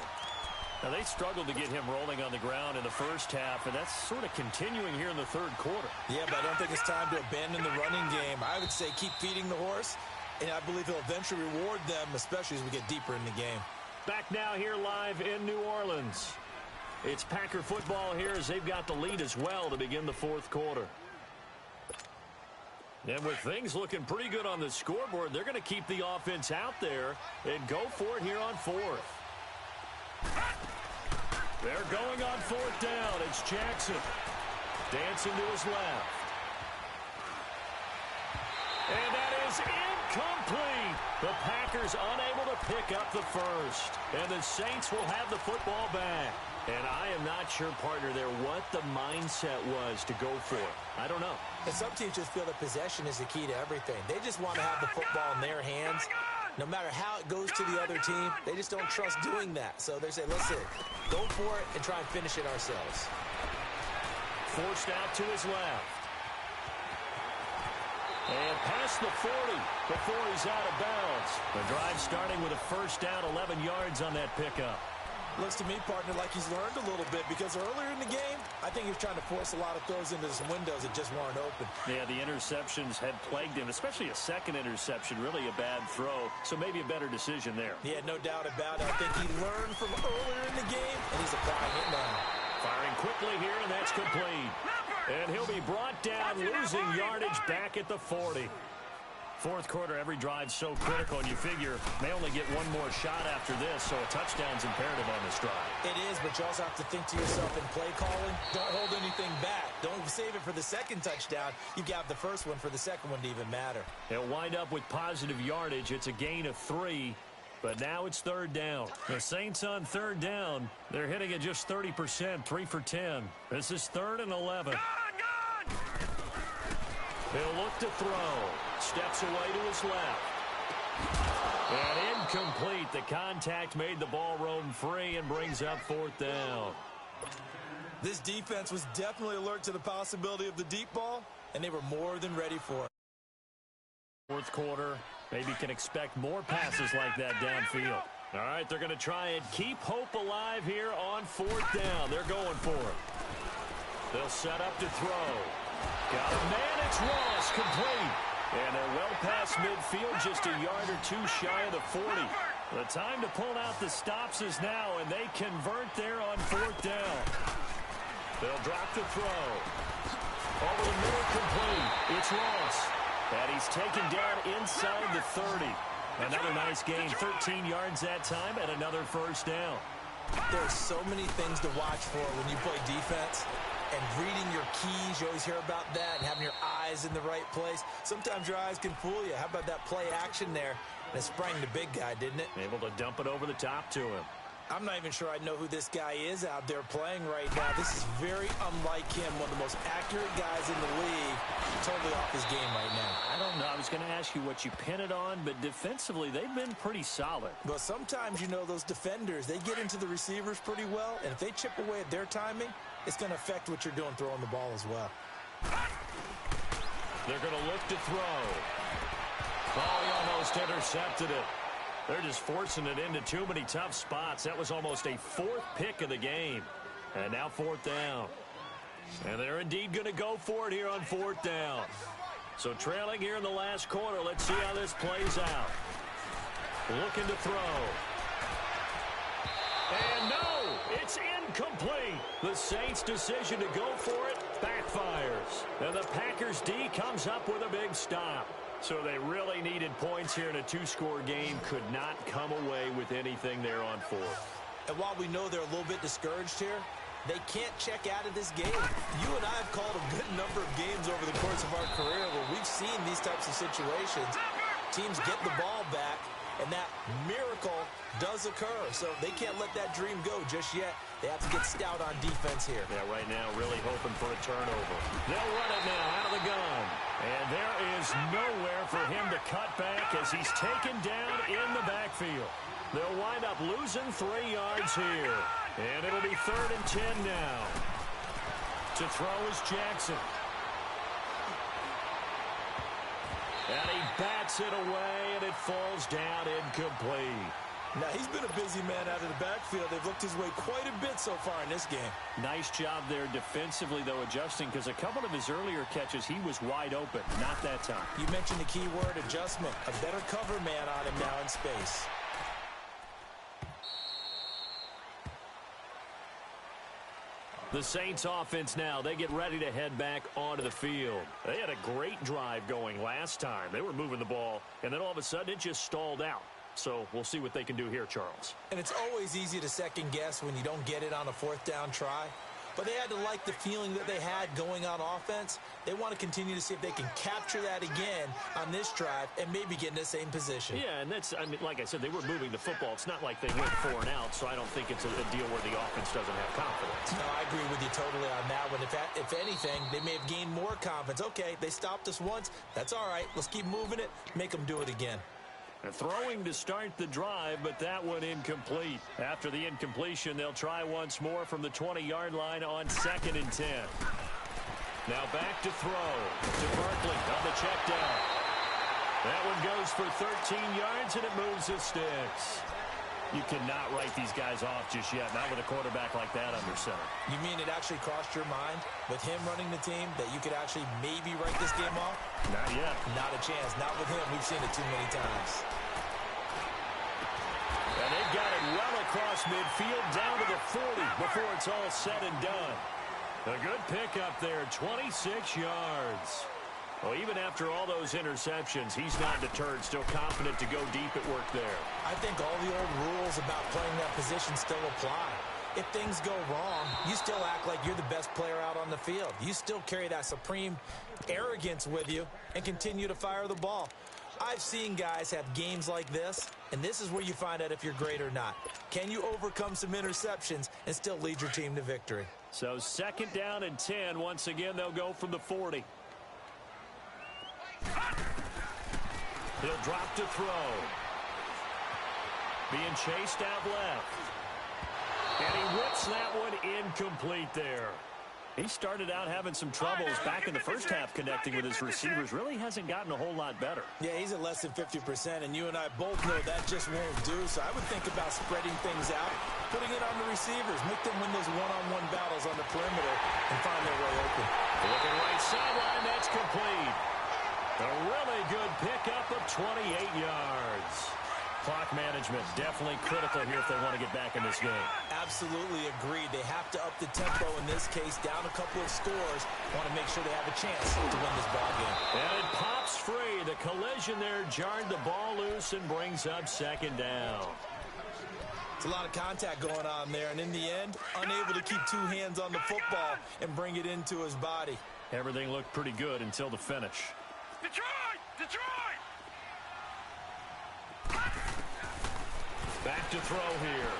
Now, they struggled to get him rolling on the ground in the first half, and that's sort of continuing here in the third quarter. Yeah, but I don't think it's time to abandon the running game. I would say keep feeding the horse, and I believe he'll eventually reward them, especially as we get deeper in the game. Back now here live in New Orleans. It's Packer football here as they've got the lead as well to begin the fourth quarter. And with things looking pretty good on the scoreboard, they're going to keep the offense out there and go for it here on 4th. They're going on 4th down. It's Jackson. Dancing to his left. And that is incomplete. The Packers unable to pick up the first. And the Saints will have the football back. And I am not sure, partner, there what the mindset was to go for it. I don't know. And some teams just feel that possession is the key to everything. They just want to have the football in their hands. No matter how it goes to the other team, they just don't trust doing that. So they say, listen, go for it and try and finish it ourselves. Forced out to his left. And past the 40 before he's out of bounds. The drive starting with a first down, 11 yards on that pickup. Looks to me, partner, like he's learned a little bit because earlier in the game, I think he was trying to force a lot of throws into some windows that just weren't open. Yeah, the interceptions had plagued him, especially a second interception, really a bad throw. So maybe a better decision there. Yeah, no doubt about it. I think he learned from earlier in the game, and he's applying it now. Firing quickly here, and that's complete. And he'll be brought down, losing yardage back at the 40. Fourth quarter, every drive so critical, and you figure they only get one more shot after this, so a touchdown's imperative on this drive. It is, but you also have to think to yourself in play calling, don't hold anything back. Don't save it for the second touchdown. You've got the first one for the second one to even matter. They'll wind up with positive yardage. It's a gain of 3, but now it's third down. The Saints on third down, they're hitting at just 30%, 3 for 10. This is 3rd and 11. He'll look to throw. Steps away to his left. And incomplete. The contact made the ball roam free and brings up 4th down. This defense was definitely alert to the possibility of the deep ball, and they were more than ready for it. Fourth quarter, maybe can expect more passes like that downfield. All right, they're going to try and keep hope alive here on 4th down. They're going for it. They'll set up to throw. Got a man, it's Ross, complete. And they're well past midfield, just a yard or 2 shy of the 40. The time to pull out the stops is now, and they convert there on 4th down. They'll drop the throw. Over the middle, complete. It's Ross. And he's taken down inside the 30. Another nice gain, 13 yards that time, and another first down. There are so many things to watch for when you play defense. And reading your keys, you always hear about that, and having your eyes in the right place. Sometimes your eyes can fool you. How about that play action there? And it sprang the big guy, didn't it? Able to dump it over the top to him. I'm not even sure I know who this guy is out there playing right now. This is very unlike him, one of the most accurate guys in the league. Totally off his game right now. I don't know. I was going to ask you what you pin it on, but defensively, they've been pretty solid. But sometimes, you know, those defenders, they get into the receivers pretty well, and if they chip away at their timing, it's going to affect what you're doing throwing the ball as well. They're going to look to throw. Oh, he almost intercepted it. They're just forcing it into too many tough spots. That was almost a 4th pick of the game. And now 4th down. And they're indeed going to go for it here on 4th down. So trailing here in the last quarter. Let's see how this plays out. Looking to throw. And no, it's incomplete. The Saints' decision to go for it backfires. And the Packers D comes up with a big stop. So they really needed points here in a 2-score game. Could not come away with anything there on 4th. And while we know they're a little bit discouraged here, they can't check out of this game. You and I have called a good number of games over the course of our career where we've seen these types of situations. Teams get the ball back, and that miracle does occur. So they can't let that dream go just yet. They have to get stout on defense here. Yeah, right now really hoping for a turnover. They'll run it now out of the gun. And there is nowhere for him to cut back as he's taken down in the backfield. They'll wind up losing 3 yards here. And it'll be 3rd and 10 now. To throw is Jackson. And he bats it away, and it falls down incomplete. Now, he's been a busy man out of the backfield. They've looked his way quite a bit so far in this game. Nice job there defensively, though, adjusting, because a couple of his earlier catches, he was wide open. Not that time. You mentioned the key word, adjustment. A better cover man on him now in space. The Saints offense now, they get ready to head back onto the field. They had a great drive going last time. They were moving the ball, and then all of a sudden it just stalled out. So we'll see what they can do here, Charles. And it's always easy to second guess when you don't get it on a 4th down try. but they had to like the feeling that they had going on offense. They want to continue to see if they can capture that again on this drive and maybe get in the same position. Yeah, and that's, I mean, like I said, they were moving the football. It's not like they went 4 and out, so I don't think it's a deal where the offense doesn't have confidence. No, I agree with you totally on that one. If anything, they may have gained more confidence. Okay, they stopped us once. That's all right. Let's keep moving it. Make them do it again. Throwing to start the drive, but that one incomplete. After the incompletion, they'll try once more from the 20-yard line on 2nd and 10. Now back to throw to Barkley on the check down. That one goes for 13 yards, and it moves the sticks. You cannot write these guys off just yet, not with a quarterback like that under center. You mean it actually crossed your mind with him running the team that you could actually maybe write this game off? Not yet. Not a chance. Not with him. We've seen it too many times. And they've got it well across midfield down to the 40 before it's all said and done. A good pickup there, 26 yards. Well, even after all those interceptions, he's not deterred, still confident to go deep at work there. I think all the old rules about playing that position still apply. If things go wrong, you still act like you're the best player out on the field. You still carry that supreme arrogance with you and continue to fire the ball. I've seen guys have games like this, and this is where you find out if you're great or not. Can you overcome some interceptions and still lead your team to victory? So 2nd down and 10. Once again, they'll go from the 40. He'll drop to throw. Being chased out left. And he whips that one incomplete there. He started out having some troubles back in the first half connecting with his receivers. Really hasn't gotten a whole lot better. Yeah, he's at less than 50%, and you and I both know that just won't do. So I would think about spreading things out, putting it on the receivers, make them win those one-on-one battles on the perimeter, and find their way open. Looking right sideline, that's complete. A really good pickup of 28 yards. Clock management definitely critical here if they want to get back in this game. Absolutely agreed. They have to up the tempo in this case, down a couple of scores. Want to make sure they have a chance to win this ball game. And it pops free. The collision there jarred the ball loose and brings up 2nd down. It's a lot of contact going on there, and in the end, unable to keep 2 hands on the football and bring it into his body. Everything looked pretty good until the finish. Detroit! Detroit! Back to throw here.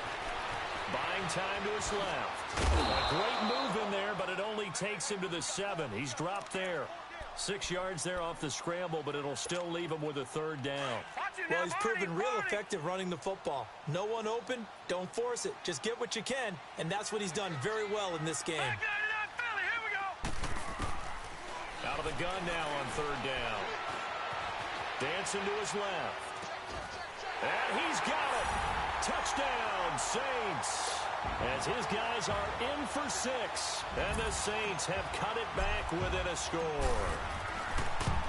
Buying time to his left. A great move in there, but it only takes him to the 7. He's dropped there. 6 yards there off the scramble, but it'll still leave him with a 3rd down. Well, he's proven real effective running the football. No one open, don't force it. Just get what you can, and that's what he's done very well in this game. Out of the gun now on 3rd down. Dancing to his left. And he's got it. Touchdown, Saints. As his guys are in for 6. And the Saints have cut it back within a score.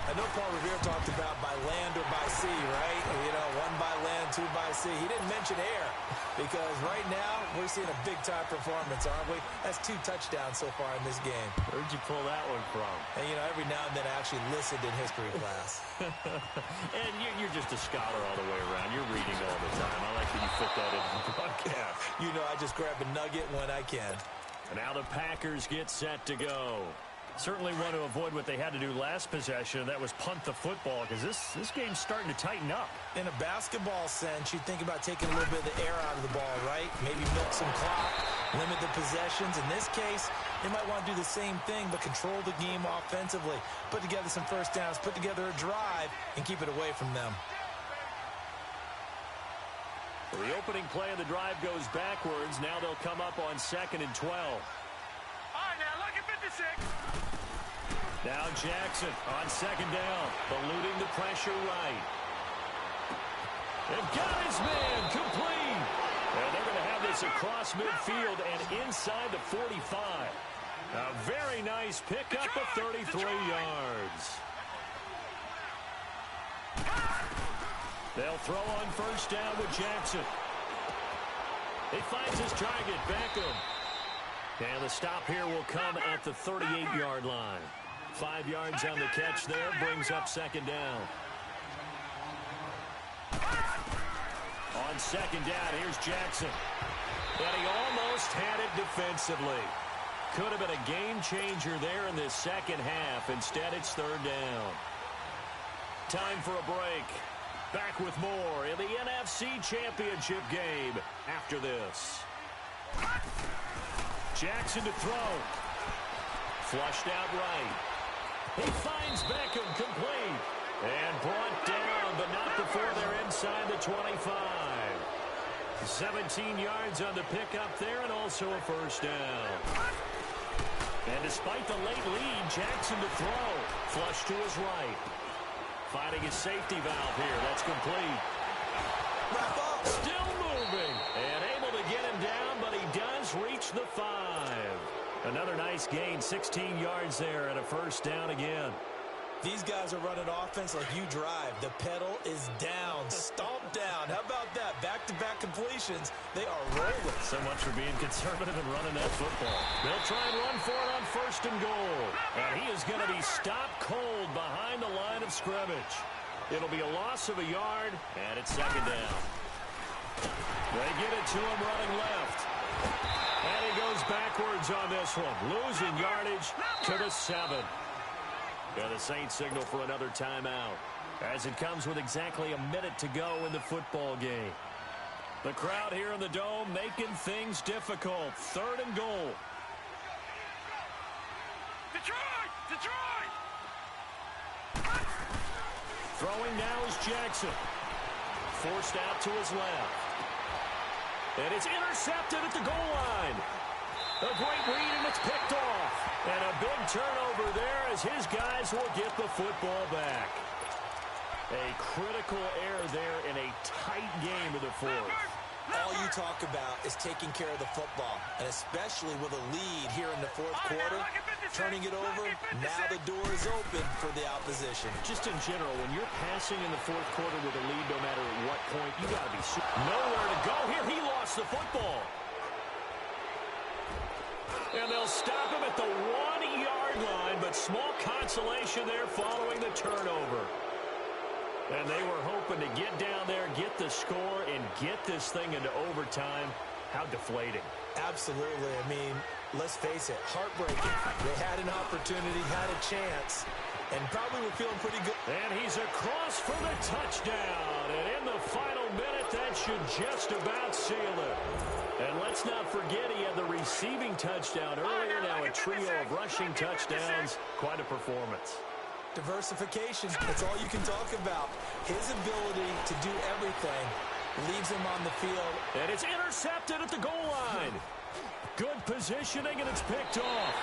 I know Paul Revere talked about by land or by sea, right? You know, 1 by land, 2 by sea. He didn't mention air because right now we're seeing a big-time performance, aren't we? That's 2 touchdowns so far in this game. Where'd you pull that one from? And, you know, every now and then I actually listened in history class. And you're just a scholar all the way around. You're reading all the time. I like that you fit that into the broadcast. You know, I just grab a nugget when I can. And now the Packers get set to go. Certainly want to avoid what they had to do last possession. That was punt the football because this game's starting to tighten up. In a basketball sense, you think about taking a little bit of the air out of the ball, right? Maybe milk some clock, limit the possessions. In this case, they might want to do the same thing but control the game offensively. Put together some first downs, put together a drive, and keep it away from them. Well, the opening play of the drive goes backwards. Now they'll come up on 2nd and 12. All right, now, look at 56. Now Jackson on 2nd down, eluding the pressure right. They've got his man complete. And they're going to have this across midfield and inside the 45. A very nice pickup of 33 yards. They'll throw on 1st down with Jackson. He finds his target, Beckham. And the stop here will come at the 38-yard line. 5 yards on the catch there, brings up 2nd down. On 2nd down, here's Jackson. And he almost had it defensively. Could have been a game changer there in this second half. Instead, it's third down. Time for a break. Back with more in the NFC Championship game after this. Jackson to throw. Flushed out right. He finds Beckham complete. And brought down, but not before they're inside the 25. 17 yards on the pickup there and also a first down. And despite the late lead, Jackson to throw. Flush to his right. Finding his safety valve here. That's complete. Still moving. And able to get him down, but he does reach the 5. Another nice gain, 16 yards there and a first down again. These guys are running offense like you drive. The pedal is down, stomped down. How about that? Back-to-back completions. They are rolling. So much for being conservative and running that football. They'll try and run for it on first and goal. And he is going to be stopped cold behind the line of scrimmage. It'll be a loss of a yard, and it's second down. They get it to him running left. And he goes backwards on this one, losing yardage to the 7. And the Saints signal for another timeout as it comes with exactly a minute to go in the football game. The crowd here in the Dome making things difficult. Third and goal. Detroit! Detroit! Throwing now is Jackson. Forced out to his left. And it's intercepted at the goal line. A great read, and it's picked off. And a big turnover there as his guys will get the football back. A critical error there in a tight game of the fourth. All you talk about is taking care of the football, and especially with a lead here in the fourth quarter, turning it over, now the door is open for the opposition. Just in general, when you're passing in the fourth quarter with a lead, no matter at what point, you got to be nowhere to go. Here, he lost the football. And they'll stop him at the 1-yard line, but small consolation there following the turnover. And they were hoping to get down there, get the score, and get this thing into overtime. How deflating. Absolutely. I mean, let's face it, heartbreaking. They had an opportunity, had a chance, and probably were feeling pretty good. And he's across for the touchdown. And in the final minute, that should just about seal it. And let's not forget he had the receiving touchdown earlier. Now a trio of rushing touchdowns. Quite a performance. Diversification, that's all you can talk about. His ability to do everything leaves him on the field. And it's intercepted at the goal line. Good positioning, and it's picked off.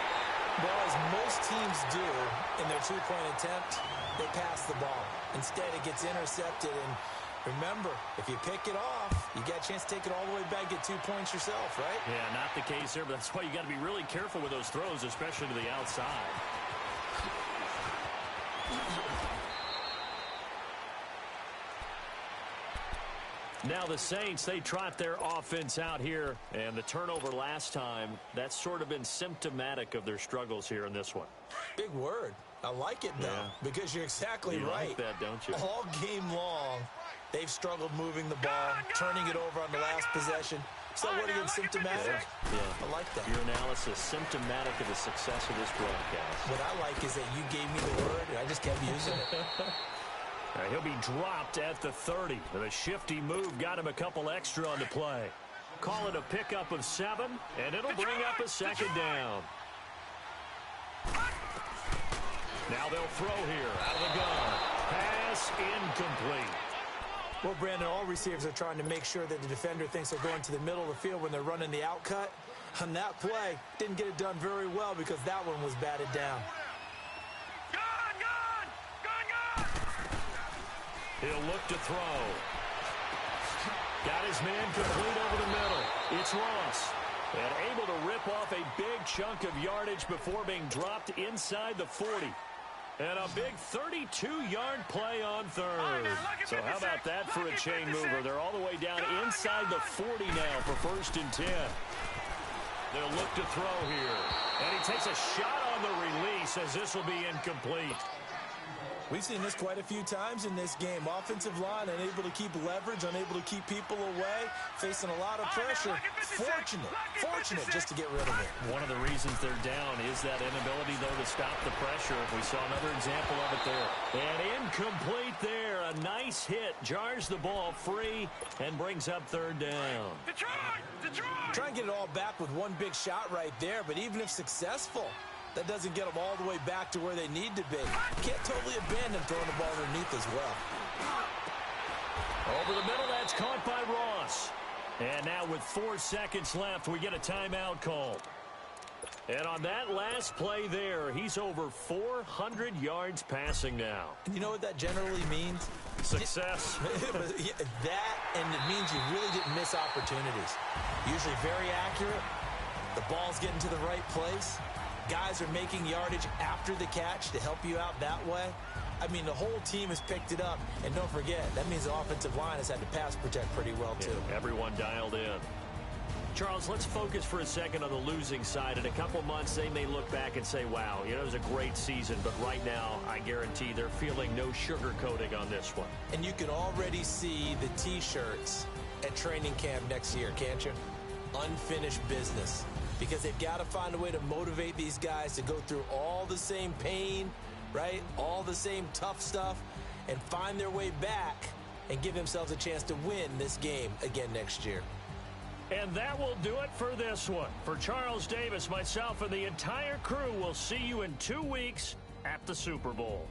Well, as most teams do in their two-point attempt, they pass the ball. Instead, it gets intercepted, and remember, if you pick it off, you got a chance to take it all the way back, get 2 points yourself, right? Yeah, not the case here, but that's why you got to be really careful with those throws, especially to the outside. Now the Saints, they trot their offense out here, and the turnover last time, that's sort of been symptomatic of their struggles here in this one. Big word. I like it, though, because you're exactly right. You like that, don't you? All game long, they've struggled moving the ball, turning it over on the last possession. So what again, symptomatic? Yeah. I like that. Your analysis, symptomatic of the success of this broadcast. What I like is that you gave me the word, and I just kept using it. He'll be dropped at the 30. The shifty move got him a couple extra on the play. Call it a pickup of 7, and it'll bring up a second down. Now they'll throw here out of the gun. Pass incomplete. Well, Brandon, all receivers are trying to make sure that the defender thinks they're going to the middle of the field when they're running the outcut. On that play, didn't get it done very well because that one was batted down. He'll look to throw. Got his man complete over the middle. It's Ross. And able to rip off a big chunk of yardage before being dropped inside the 40. And a big 32-yard play on third. So how about that for a chain mover? They're all the way down inside the 40 now for 1st and 10. They'll look to throw here. And he takes a shot on the release as this will be incomplete. We've seen this quite a few times in this game. Offensive line unable to keep leverage, unable to keep people away, facing a lot of pressure. Fortunate just to get rid of it. One of the reasons they're down is that inability, though, to stop the pressure. We saw another example of it there. And incomplete there. A nice hit. Jars the ball free and brings up third down. Detroit! Try and get it all back with one big shot right there, but even if successful, that doesn't get them all the way back to where they need to be. Can't totally abandon throwing the ball underneath as well. Over the middle, that's caught by Ross. And now with 4 seconds left, we get a timeout call. And on that last play there, he's over 400 yards passing now. And you know what that generally means? Success. That, and it means you really didn't miss opportunities. Usually very accurate. The ball's getting to the right place. Guys are making yardage after the catch to help you out that way. I mean, the whole team has picked it up. And don't forget, that means the offensive line has had to pass protect pretty well, too. Yeah, everyone dialed in. Charles, let's focus for a second on the losing side. In a couple months, they may look back and say, wow, it was a great season. But right now, I guarantee they're feeling no sugarcoating on this one. And you can already see the T-shirts at training camp next year, can't you? Unfinished business. Because they've got to find a way to motivate these guys to go through all the same pain, right? All the same tough stuff, and find their way back and give themselves a chance to win this game again next year. And that will do it for this one. For Charles Davis, myself, and the entire crew, we'll see you in 2 weeks at the Super Bowl.